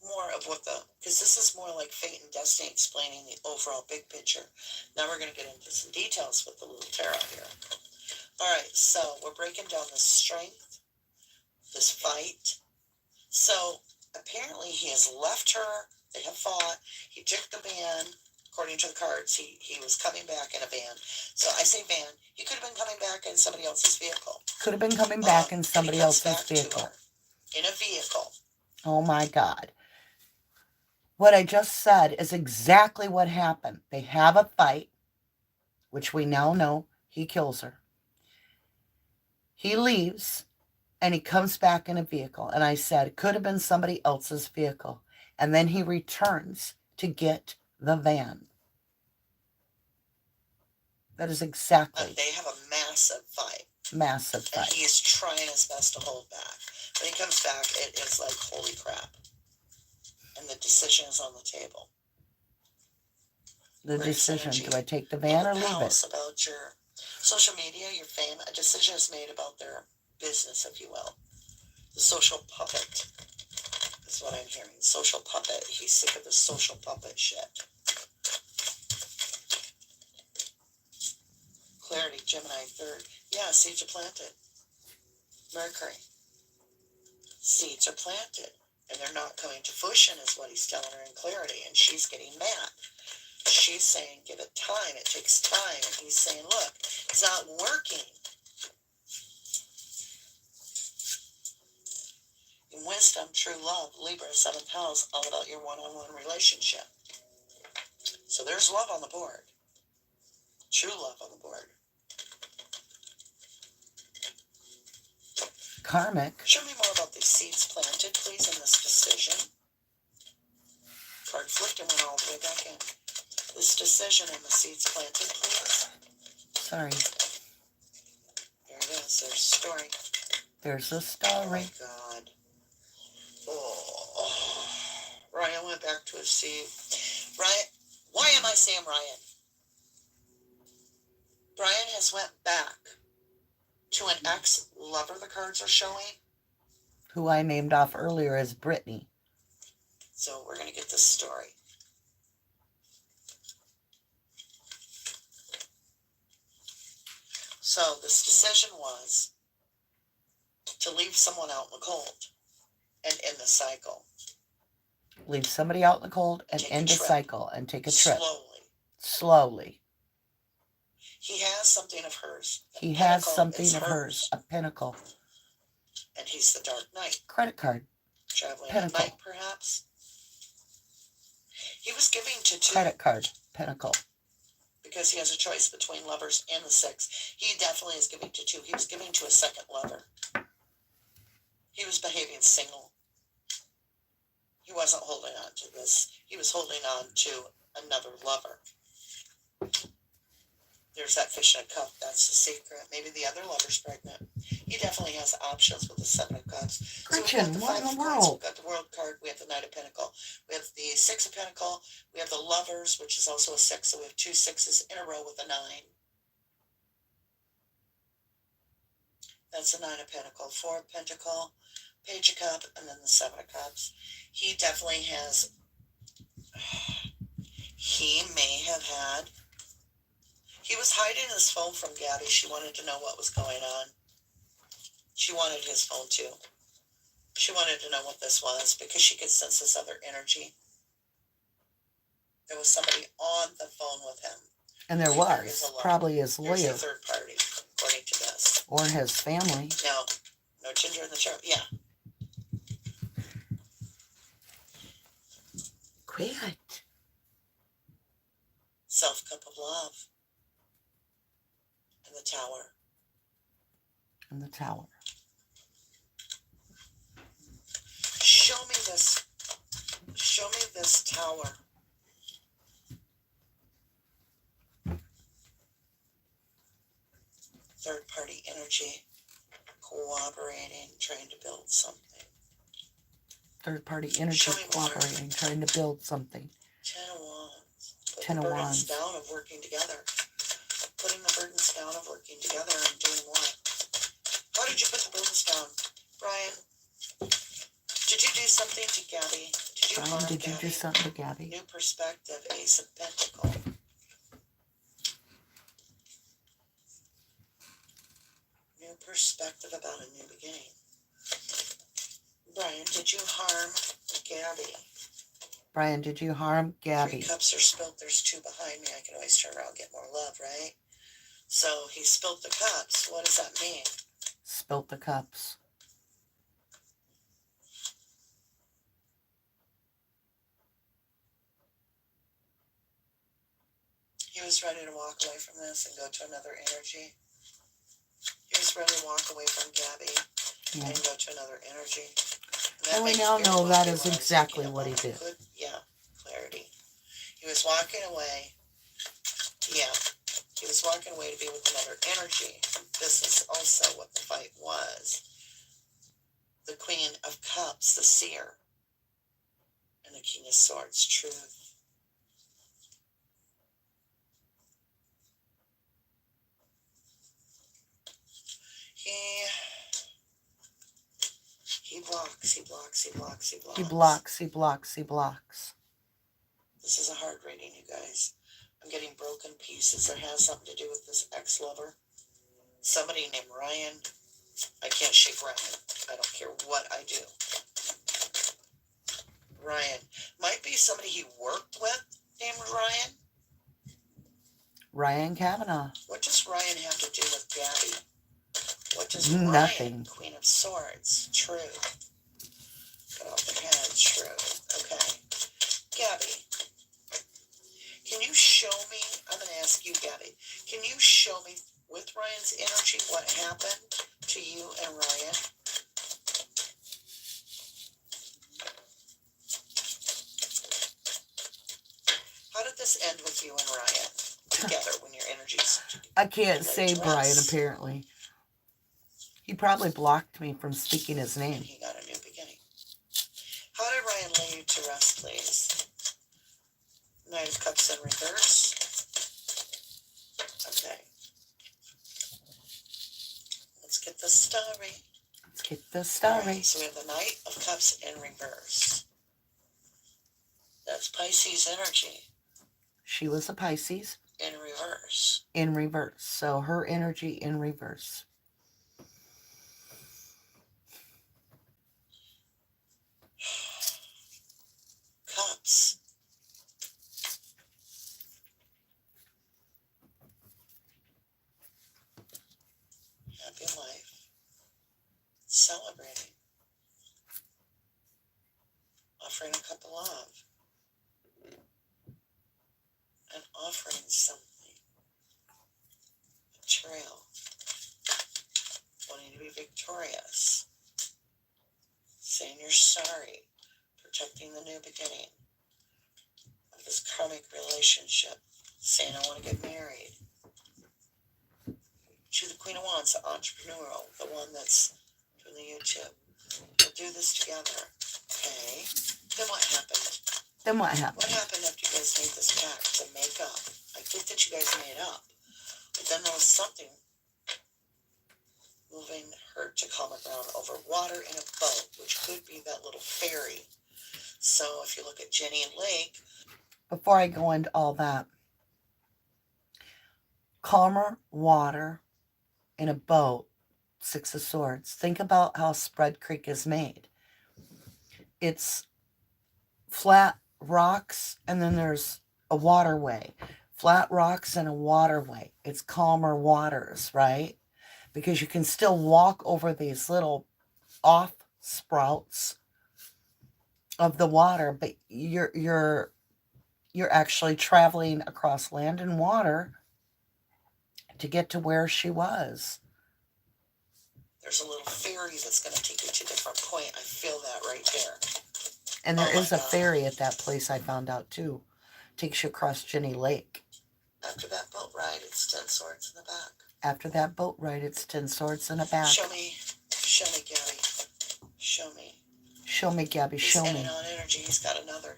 more of what because this is more like fate and destiny explaining the overall big picture. Now we're going to get into some details with the little tarot here. All right, so we're breaking down this strength, this fight. So apparently he has left her. They have fought. He took the van. According to the cards, he was coming back in a van. So I say van. He could have been coming back in somebody else's vehicle. Could have been coming back in somebody else's vehicle. In a vehicle. Oh my God. What I just said is exactly what happened. They have a fight, which we now know he kills her. He leaves and he comes back in a vehicle. And I said, it could have been somebody else's vehicle. And then he returns to get the van. That is exactly. They have a massive fight. Massive And fight. he is trying his best to hold back. When he comes back, it is like, holy crap. And the decision is on the table. The Great decision, synergy. do I take the van or Tell leave us it? about your social media, your fame. A decision is made about their business, if you will. The social puppet is what I'm hearing. Social puppet. He's sick of the social puppet shit. Clarity, Gemini, 3rd. Yeah, seeds are planted. Mercury. Seeds are planted. And they're not coming to fruition is what he's telling her in clarity. And she's getting mad. She's saying, give it time. It takes time. And he's saying, look, it's not working. In wisdom, true love, Libra, 7th house, all about your one-on-one relationship. So there's love on the board. True love on the board. Karmic. Show me more about these seeds planted, please, in this decision. Card flipped and went all the way back in. This decision and the seeds planted, please. Sorry. There it is. There's a story. There's a Oh, story. my God. Oh. Ryan went back to his seat. Ryan, why am I saying Ryan? Brian has went back to an ex-lover, the cards are showing. Who I named off earlier as Brittany. So we're going to get this story. So this decision was to leave someone out in the cold and end the cycle. Leave somebody out in the cold and Take a end a trip. cycle and take a trip. Slowly. Slowly. He has something of hers. He has Pinnacle something is of hers. A pinnacle. And he's the Dark Knight. Credit card. Traveling Pinnacle. at night, perhaps. He was giving to 2. Credit card. Pinnacle. Because he has a choice between lovers and the 6. He definitely is giving to 2. He was giving to a second lover. He was behaving single. He wasn't holding on to this. He was holding on to another lover. There's that fish in a cup. That's the secret. Maybe the other lover's pregnant. He definitely has options with the Seven of Cups. Gretchen, So what in the we've world? got the World card. We have the Knight of Pentacle. We have the Six of Pentacle. We have the Lovers, which is also a 6. So we have 2 6s in a row with a 9. That's the 9 of Pentacle. 4 of Pentacle, Page of Cup, and then the 7 of Cups. He definitely has... He may have had... He was hiding his phone from Gabby. She wanted to know what was going on. She wanted his phone too. She wanted to know what this was because she could sense this other energy. There was somebody on the phone with him. And there was. Probably his There's lawyer. a third party, according to this. Or his family. No ginger in the chart. Yeah. Quit. Self-cup of love. And the Tower. And the Tower. Show me this. Show me this tower. Third party energy. Cooperating, trying to build something. Third party energy cooperating, trying to build something. 10 of Wands. Ten of Wands. Burdens down of working together. Putting the burdens down of working together and doing what? How did you put the burdens down? Brian, did you do something to Gabby? Brian, did you do something to Gabby? New perspective, Ace of Pentacle. New perspective about a new beginning. Brian, did you harm Gabby? Brian, did you harm Gabby? 3 cups are spilt. There's 2 behind me. I can always turn around and get more love, right? So he spilt the cups. What does that mean? Spilt the cups. He was ready to walk away from this and go to another energy. He was ready to walk away from Gabby and go to another energy. And we now know that is exactly what he did. Yeah, clarity. He was walking away. Yeah, he was walking away to be with another energy. This is also what the fight was. The Queen of Cups, the Seer, and the King of Swords, Truth. He blocks, he blocks, he blocks, he blocks. He blocks, he blocks, he blocks. This is a hard reading, you guys. I'm getting broken pieces that has something to do with this ex-lover. Somebody named Ryan. I can't shake Ryan. I don't care what I do. Ryan. Might be somebody he worked with named Ryan. Ryan Kavanaugh. What does Ryan have to do with Gabby? What does Nothing. Ryan, Queen of Swords, True. Cut off the head, True. Okay. Gabby, can you show me, I'm going to ask you, Gabby, can you show me with Ryan's energy what happened to you and Ryan? How did this end with you and Ryan together when your energies... I can't say Brian, apparently. He probably blocked me from speaking his name. He got a new beginning. How did Ryan lay you to rest, please? Knight of Cups in reverse. Okay. Let's get the story. Let's get the story. Right, so we have the Knight of Cups in reverse. That's Pisces energy. She was a Pisces. In reverse. In reverse. So her energy in reverse. Cups. Happy life. Celebrating. Offering a cup of love. And offering something. Betrayal. Wanting to be victorious. Saying you're sorry. Protecting the new beginning of this karmic relationship. Saying I want to get married. to the Queen of Wands, the entrepreneurial, the one that's doing the YouTube. We'll do this together. Okay. Then what happened? Then what happened? What happened after you guys made this pact to make up? I get that you guys made up. But then there was something moving her to common ground over water in a boat, which could be that little ferry. So if you look at Jenny and Lake. Before I go into all that, calmer water in a boat, Six of Swords. Think about how Spread Creek is made. It's flat rocks and then there's a waterway. Flat rocks and a waterway. It's calmer waters, right? Because you can still walk over these little off sprouts of the water, but you're actually traveling across land and water to get to where she was. There's a little ferry that's going to take you to a different point. I feel that right there. And there is a ferry at that place, I found out too. Takes you across Jenny Lake. After that boat ride, it's 10 swords in the back. After that boat ride, it's 10 swords in the back. Show me, Gabby. Show me. Show me, Gabby, show me. He's on energy. He's got another.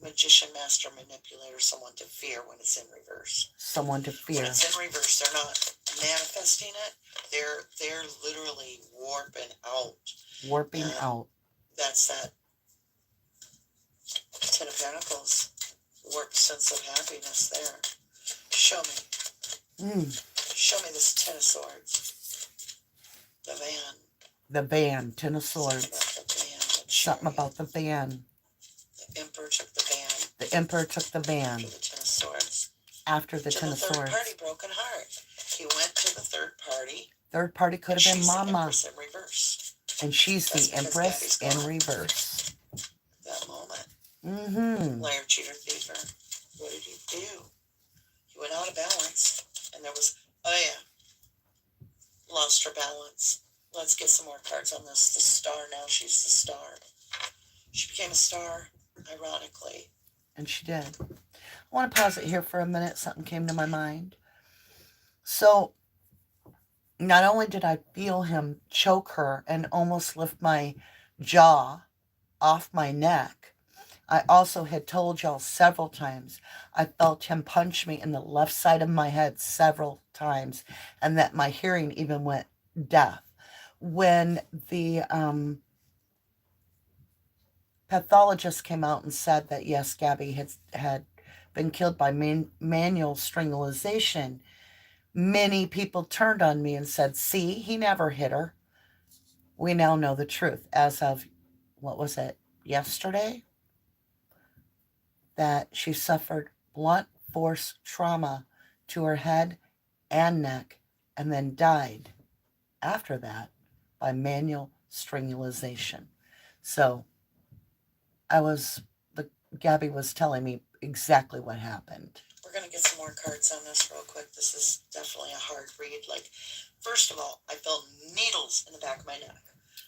Magician, master, manipulator, someone to fear when it's in reverse. Someone to fear. When it's in reverse, they're not manifesting it. They're literally warping out. Warping out. That's that Ten of Pentacles. Warped sense of happiness there. Show me. Show me this Ten of Swords. The van. The van. Ten of Swords. Something about the van. The Emperor took the van. The Emperor took the van. After the Ten of Swords. After the Ten of Swords. To the third party, broken heart. He went to the third party. Third party could have been Mama. She's the Empress in reverse. And she's the Empress in reverse. That moment. Liar, cheater, thiever. What did he do? He went out of balance. And there was, oh yeah. Lost her balance. Let's get some more cards on this. The star now. She's the star. She became a star, ironically. And she did. I want to pause it here for a minute. Something came to my mind. So, not only did I feel him choke her and almost lift my jaw off my neck, I also had told y'all several times I felt him punch me in the left side of my head several times, and that my hearing even went deaf. When the pathologist came out and said that, yes, Gabby had been killed by manual strangulation, many people turned on me and said, see, he never hit her. We now know the truth as of, what was it, yesterday? That she suffered blunt force trauma to her head and neck and then died after that by manual strangulation. So Gabby was telling me exactly what happened. We're going to get some more cards on this real quick. This is definitely a hard read. Like, first of all, I felt needles in the back of my neck.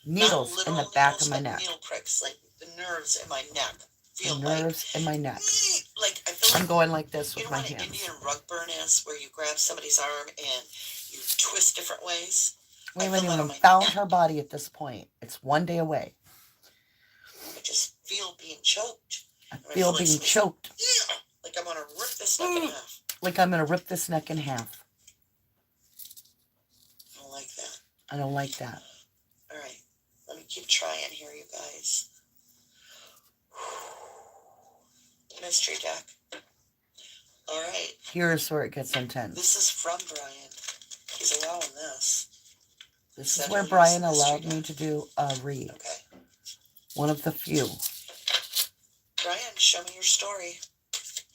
Needles in the back of my neck. Needle pricks, like the nerves in my neck. Nerves in my neck. Like, I feel I'm going like this with my hands. You know what an Indian rug burn is, where you grab somebody's arm and you twist different ways? We haven't even found her body at this point. It's one day away. I just feel being choked. I feel being choked. Yeah, like I'm going to rip this neck in half. Like I'm going to rip this neck in half. I don't like that. I don't like that. All right. Let me keep trying here, you guys. Mystery deck. All right. Here's where it gets intense. This is from Brian. He's allowing this. This is where Brian allowed me to do a read. Okay. One of the few. Brian, show me your story.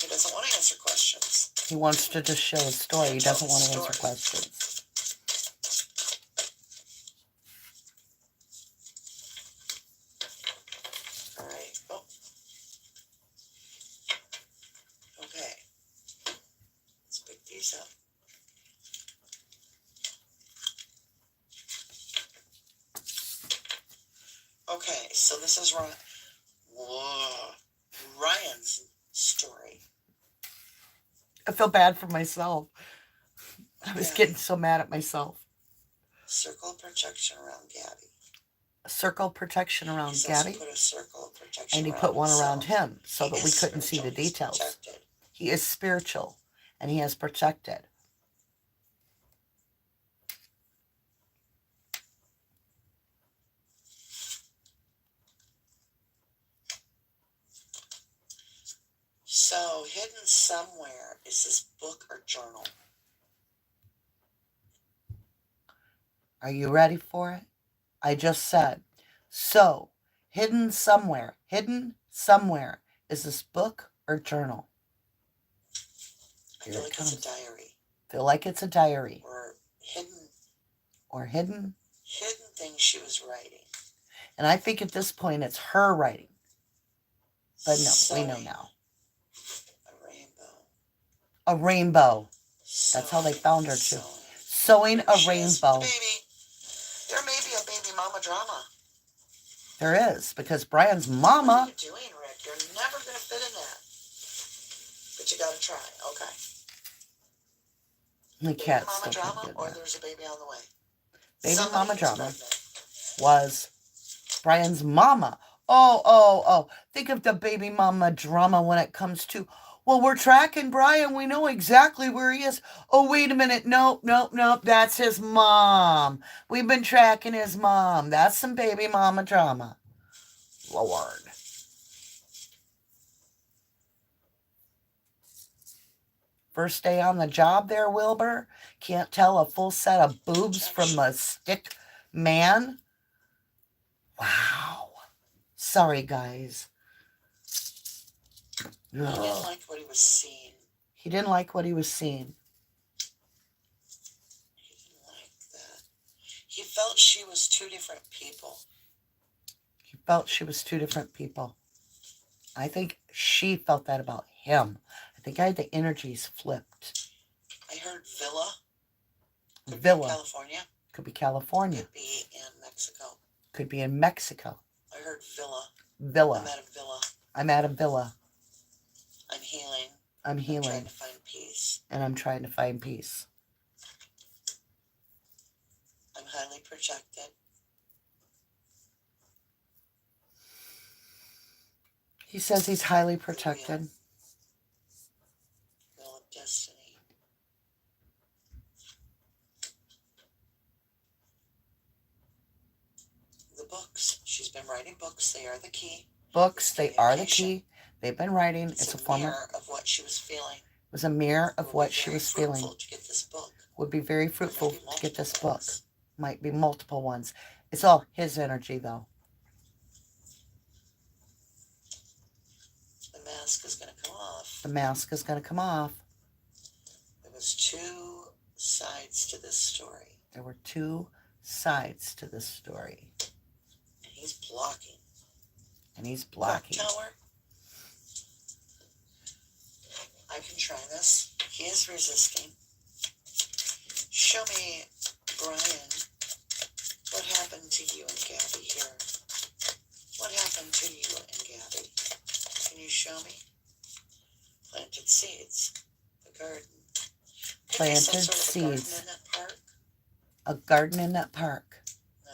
He doesn't want to answer questions. He wants to just show his story. He doesn't want to answer questions. All right. Oh. Okay. Let's pick these up. Okay, so this is Ryan's story. I feel bad for myself. I was Yeah. getting so mad at myself. Circle of protection around Gabby. A circle of protection around He's Gabby. also put a circle of protection And he around put one himself. around him so He that we is couldn't see the spiritual. He's details. protected. He is spiritual and he is protected. So, hidden somewhere is this book or journal. Are you ready for it? I just said, so, hidden somewhere is this book or journal? I feel like it's a diary. Feel like it's a diary. Or hidden Hidden things she was writing. And I think at this point it's her writing. But no, Sewing we know now. a rainbow. A rainbow. That's how they found her too. Sewing a rainbow. There may be a baby mama drama. There is, because Brian's mama. What are you doing, Rick? You're never going to fit in that. But you got to try, okay? The Baby cat's mama still drama, good or there. there's a baby on the way. Baby Somebody mama is drama pregnant. was Brian's mama. Oh. Think of the baby mama drama when it comes to, well, we're tracking Brian. We know exactly where he is. Oh, wait a minute. Nope. That's his mom. We've been tracking his mom. That's some baby mama drama. Lord. First day on the job there, Wilbur. Can't tell a full set of boobs from a stick man. Wow. Sorry, guys. He didn't like what he was seeing. He didn't like what he was seeing. He didn't like that. He felt she was two different people. He felt she was two different people. I think she felt that about him. I think I had the energies flipped. I heard villa. Villa. California. Could be California. Could be in Mexico. Could be in Mexico. I heard villa. Villa. I'm at a villa. I'm at a villa. I'm healing. I'm healing. I'm trying to find peace. And I'm trying to find peace. I'm highly protected. He says he's highly protected. Wheel of destiny. The books. She's been writing books. They are the key. Books, they are the key. They've been writing. It's a form mirror of what she was feeling. It was a mirror of what she was feeling. To get this book. Would be very fruitful to get this book. Might be multiple ones. It's all his energy, though. The mask is going to come off. The mask is going to come off. There was two sides to this story. There were two sides to this story. And he's blocking. Blocking. Tower. I can try this. He is resisting. Show me, Brian, what happened to you and Gabby here? What happened to you and Gabby? Can you show me? Planted seeds. The garden. Planted seeds. A garden in that park. No.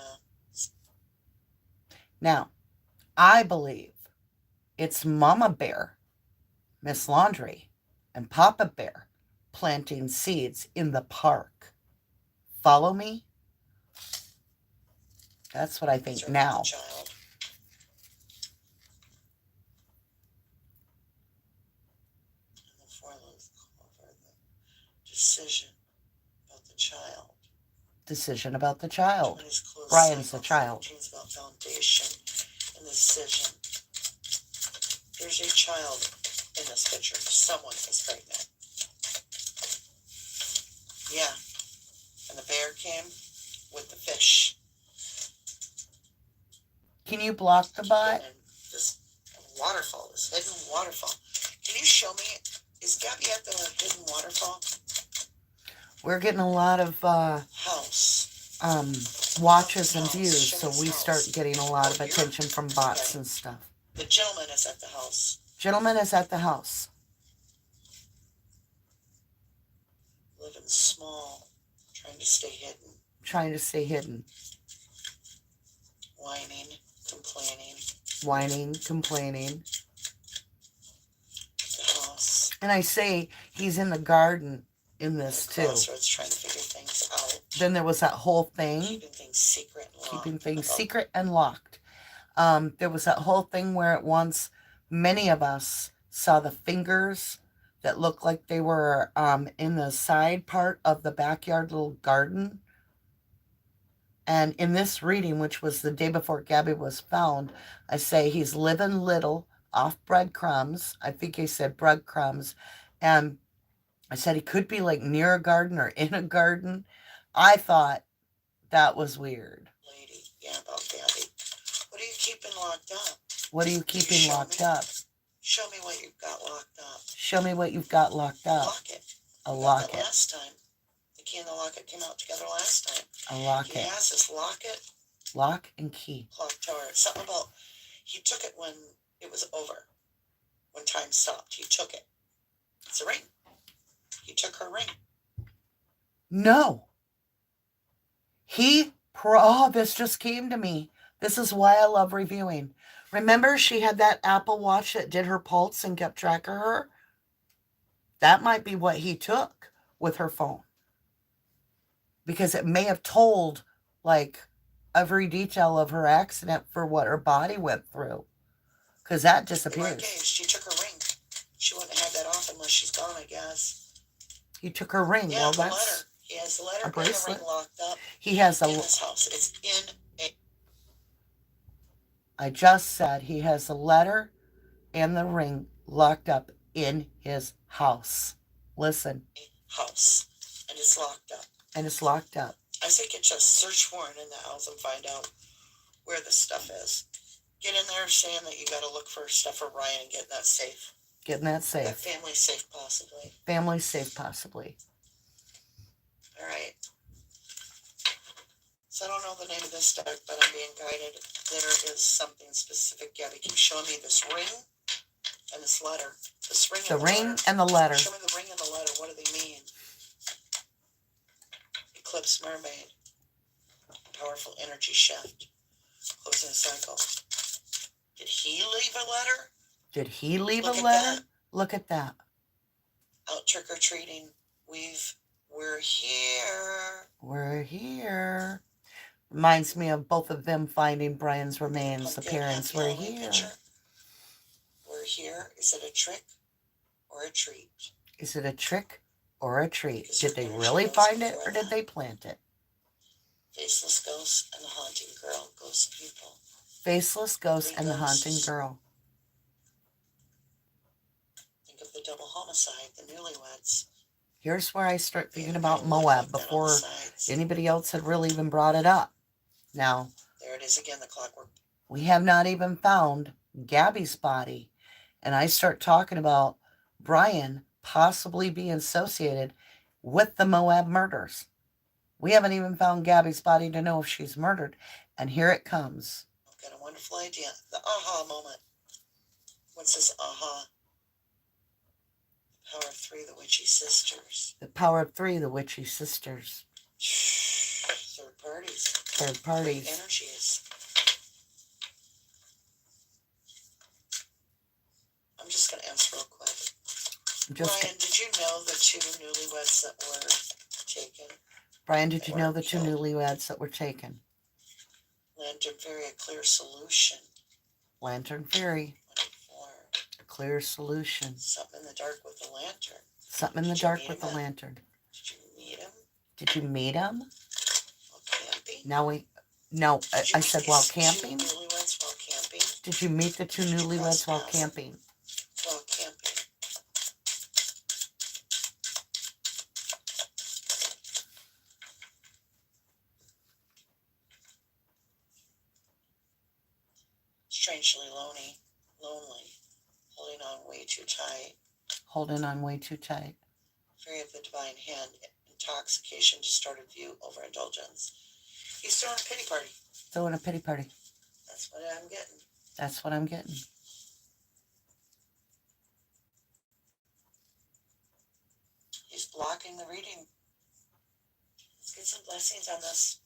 Now, I believe it's Mama Bear, Miss Laundrie, and Papa Bear planting seeds in the park. Follow me? That's what I think now. Child. And the foreloads cover the decision about the child. Decision about the child. Close Brian's the child. About foundation and decision. There's a child in this picture. Someone is pregnant. Yeah. And the bear came with the fish. Can you block the bot? This waterfall, this hidden waterfall. Can you show me? Is Gabby at the hidden waterfall? We're getting a lot of House. watches and views, so we start getting a lot of attention from bots and stuff. The gentleman is at the house. Gentleman is at the house. Living small, trying to stay hidden. Trying to stay hidden. Whining, complaining. Whining, complaining. The house. And I say he's in the garden in this too. Crossroads, trying to figure things out. Then there was that whole thing. Keeping things secret and locked. Keeping things secret and locked. There was that whole thing where at once many of us saw the fingers that looked like they were in the side part of the backyard little garden. And in this reading, which was the day before Gabby was found, I say he's living little off breadcrumbs. I think he said breadcrumbs. And I said he could be like near a garden or in a garden. I thought that was weird. Lady, yeah, about Gabby. What are you keeping locked up? What are you keeping locked up? Show me what you've got locked up. Show me what you've got locked up. Lock it. A locket. Last time. The key and the locket came out together last time. A locket. He has this locket. Lock and key. Clock tower. Something about, he took it when it was over. When time stopped. He took it. It's a ring. He took her ring. No. This just came to me. This is why I love reviewing. Remember she had that Apple Watch that did her pulse and kept track of her? That might be what he took with her phone. Because it may have told, like, every detail of her accident for what her body went through. Because that disappears. She took her ring. She wouldn't have that off unless she's gone, I guess. He took her ring. Yeah, well, the that's letter. He has the letter a and bracelet. the ring locked up. He has in his house. It's in a... I just said he has the letter and the ring locked up in his house. Listen. House. And it's locked up. And it's locked up. I say get you a search warrant in the house and find out where the stuff is. Get in there saying that you got to look for stuff for Ryan and get in that safe. Get in that safe. That family safe, possibly. Family safe, possibly. All right. So I don't know the name of this deck, but I'm being guided. There is something specific. Gabby keeps showing me this ring and this letter. This ring the and the ring letter. And the letter. Show me the ring and the letter. What do they mean? Eclipse mermaid. Powerful energy shift. Closing a cycle. Did he leave a letter? Did he leave Look a at letter? that. Look at that. Out trick-or-treating. We're here. We're here. Reminds me of both of them finding Brian's remains. The parents were here. We're here. Is it a trick or a treat? Is it a trick or a treat? Because did they really find it or did they plant it? Faceless ghosts and the haunting girl. Ghost people. Faceless ghost Three and the ghosts. haunting girl. Think of the double homicide, the newlyweds. Here's where I start thinking about Moab before anybody else had really even brought it up. Now, there it is again, the clockwork. We have not even found Gabby's body. And I start talking about Brian possibly being associated with the Moab murders. We haven't even found Gabby's body to know if she's murdered. And here it comes. I've got a wonderful idea. The aha moment. What's this aha? Power of three, the witchy sisters. The power of three, the witchy sisters. Third parties. Third parties. Energies. I'm just going to answer real quick. Brian, did you know the two newlyweds that were taken? Brian, did you know the two newlyweds that were taken? Lantern Fairy, a clear solution. Lantern Fairy. A clear solution. Something in the dark with the lantern. Something in the dark with the lantern. Did you meet him? Did you meet him? While camping? No, I said while camping. Two newlyweds while camping? Did you meet the two newlyweds while camping? While camping. Strangely lonely, holding on way too tight. Holding on way too tight. Fairy of the divine hand, intoxication, distorted view, overindulgence. He's throwing a pity party. Throwing a pity party. That's what I'm getting. That's what I'm getting. He's blocking the reading blessings on this.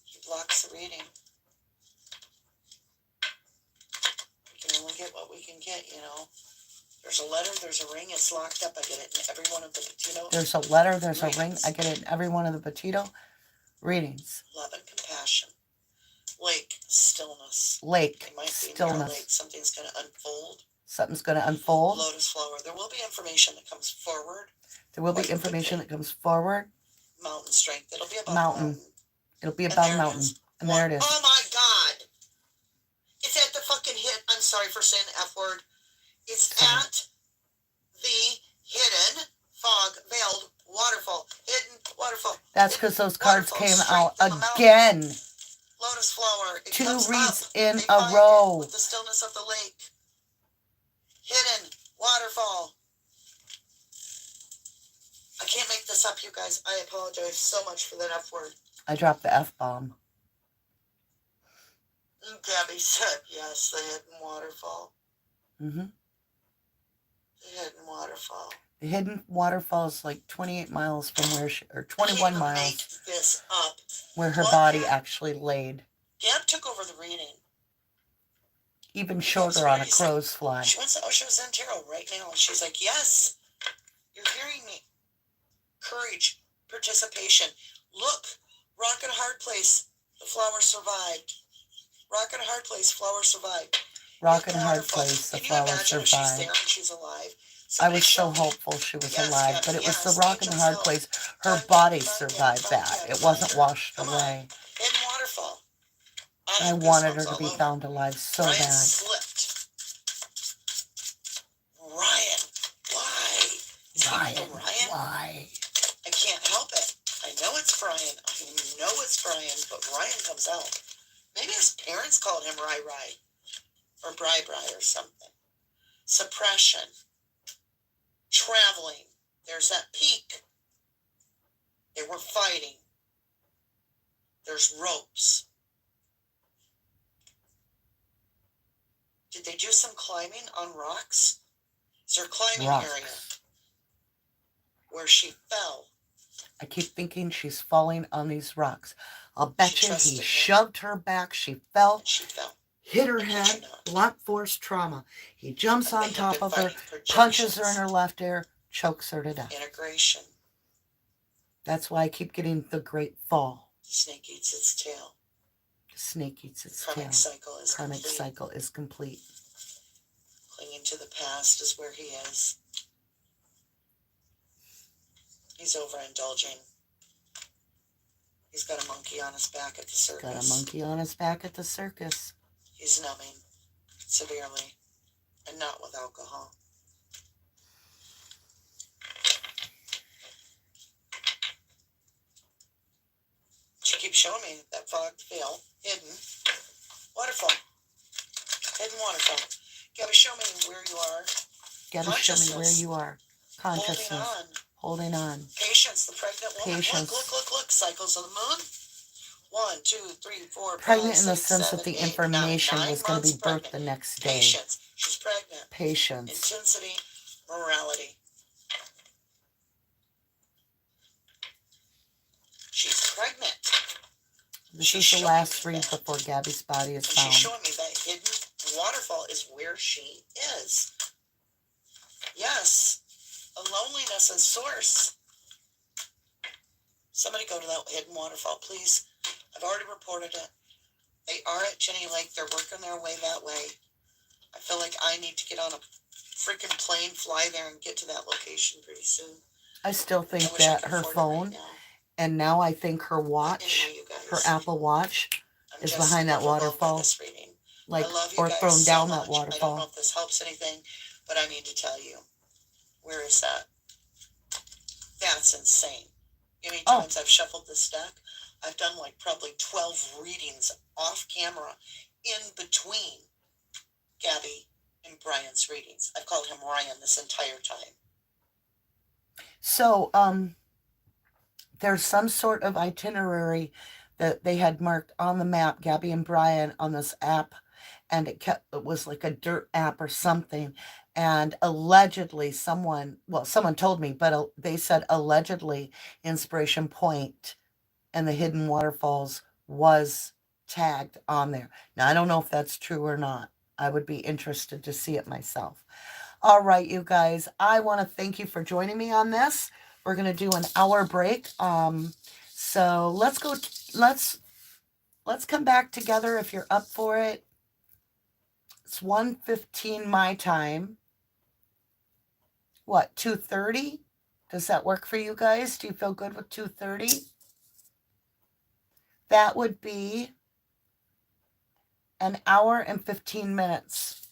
He blocks the reading. We can only get what we can get, you know. There's a letter, there's a ring, it's locked up. I get it in every one of the Petito. There's a letter, there's readings. a ring. I get it in every one of the Petito readings. Love and compassion. Lake, stillness. Lake, It might be near a stillness. lake. Something's going to unfold. Something's going to unfold. Lotus flower. There will be information that comes forward. There will be Quite information quickly. that comes forward. Mountain strength. It'll be about Mountain. a mountain. It'll be And about there a it mountain. is. And there it is. Oh my God. It's at the fucking hit. I'm sorry for saying the F word. It's Sorry. at the hidden fog veiled waterfall. Hidden waterfall. That's because those cards Waterfall, came out strength in the again. Lotus flower. It 2 comes reads up. in They a find it row. with the stillness of the lake. Hidden waterfall. I can't make this up, you guys. I apologize so much for that F word. I dropped the F-bomb. Gabby said yes, the hidden waterfall. Mm-hmm. The hidden waterfall. The hidden waterfall is like 28 miles from where she, or I 21 can't miles, make this up. where her What? body actually laid. Gab took over the reading. Even shorter on a crow's fly. She wants to usher us in tarot right now. She's like, yes, you're hearing me. Courage, participation. Look, rock in a hard place. The flower survived. Rock in a hard place. Flower survived. Rock in a hard Waterfall. place, the Can you flower imagine if she's there survived. and she's alive? I Somebody was so show me. hopeful she was Yes, alive, Gabby, but it was yes, the rock in a angels hard help. place. Her Find body Gabby, find Gabby, survived find that. Gabby, It find wasn't her. washed Come on. away. Hidden waterfall. I have wanted her goosebumps to all be over. found alive so Ryan bad. slipped. Ryan, why? Is he Ryan, Ryan? why? I can't help it. I know it's Brian. I know it's Brian, but Ryan comes out. Maybe his parents called him Rai Rai or Bri Bri or something. Suppression. Traveling. There's that peak. They were fighting. There's ropes. Did they do some climbing on rocks? Is there a climbing area Rocks. where she fell? I keep thinking she's falling on these rocks. I'll bet She you he trusted him. shoved her back. She fell, And she fell. hit her I kid head, you not. blunt force trauma. He jumps And on they have top been of her, fighting punches her in projections. her left ear, chokes her to death. Integration. That's why I keep getting the great fall. The snake eats its tail. The snake eats its Karmic tail. cycle is Karmic complete. cycle is complete. Clinging to the past is where he is. He's overindulging. He's got a monkey on his back at the circus. Got a monkey on his back at the circus. He's numbing severely, and not with alcohol. She keeps showing me that fogged veil, hidden waterfall. Hidden waterfall. Gabby, show me where you are. Gabby, show me where you are. Holding Consciousness. on. Holding on. Patience, the pregnant woman. Patience. Look. Cycles of the moon. 1, 2, 3, 4, 5, Pregnant in the 6, sense 7, that the 8, information 9 was going to be months birthed pregnant. the next day. Patience. She's pregnant. Patience. Intensity, morality. She's pregnant. This She's is the showing last me read that. before Gabby's body is And found. she's showing me that hidden waterfall is where she is. Yes. A loneliness is source. Somebody go to that hidden waterfall, please. I've already reported it. They are at Jenny Lake. They're working their way that way. I feel like I need to get on a freaking plane, fly there, and get to that location pretty soon. I still think I wish I that could her afford it phone, right now. and now I think her watch, Anyway, you her guys, Apple Watch, I'm is just behind that overwhelmed by waterfall, this reading. like, I love you or guys thrown so down much. that I don't know waterfall. if this helps anything, but I need to tell you. Where is that? That's insane. You know how many times I've shuffled this deck? I've done like probably 12 readings off camera in between Gabby and Brian's readings. I've called him Ryan this entire time. So, there's some sort of itinerary that they had marked on the map, Gabby and Brian, on this app, and it was like a dirt app or something. And allegedly someone told me, but they said allegedly Inspiration Point and the hidden waterfalls was tagged on there. Now, I don't know if that's true or not. I would be interested to see it myself. All right, you guys, I want to thank you for joining me on this. We're going to do an hour break. So let's go. Let's come back together if you're up for it. It's 1:15 my time. What, 2:30? Does that work for you guys? Do you feel good with 2:30? That would be an hour and 15 minutes.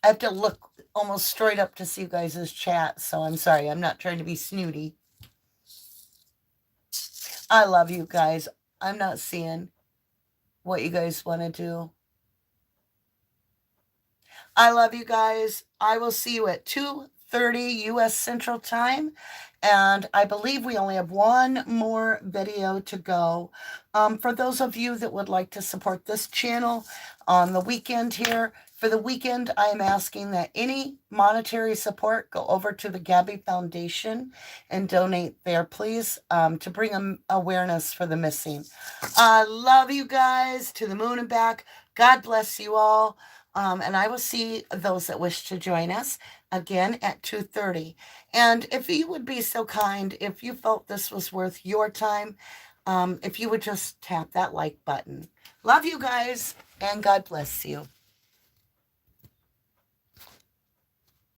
I have to look almost straight up to see you guys' chat, so I'm sorry. I'm not trying to be snooty. I love you guys. I'm not seeing what you guys want to do. I love you guys. I will see you at 2:30 U.S. Central Time. And I believe we only have one more video to go. For those of you that would like to support this channel on the weekend here, for the weekend, I am asking that any monetary support go over to the Gabby Foundation and donate there, please, to bring awareness for the missing. I love you guys to the moon and back. God bless you all. And I will see those that wish to join us again at 2:30. And if you would be so kind, if you felt this was worth your time, if you would just tap that like button. Love you guys, and God bless you.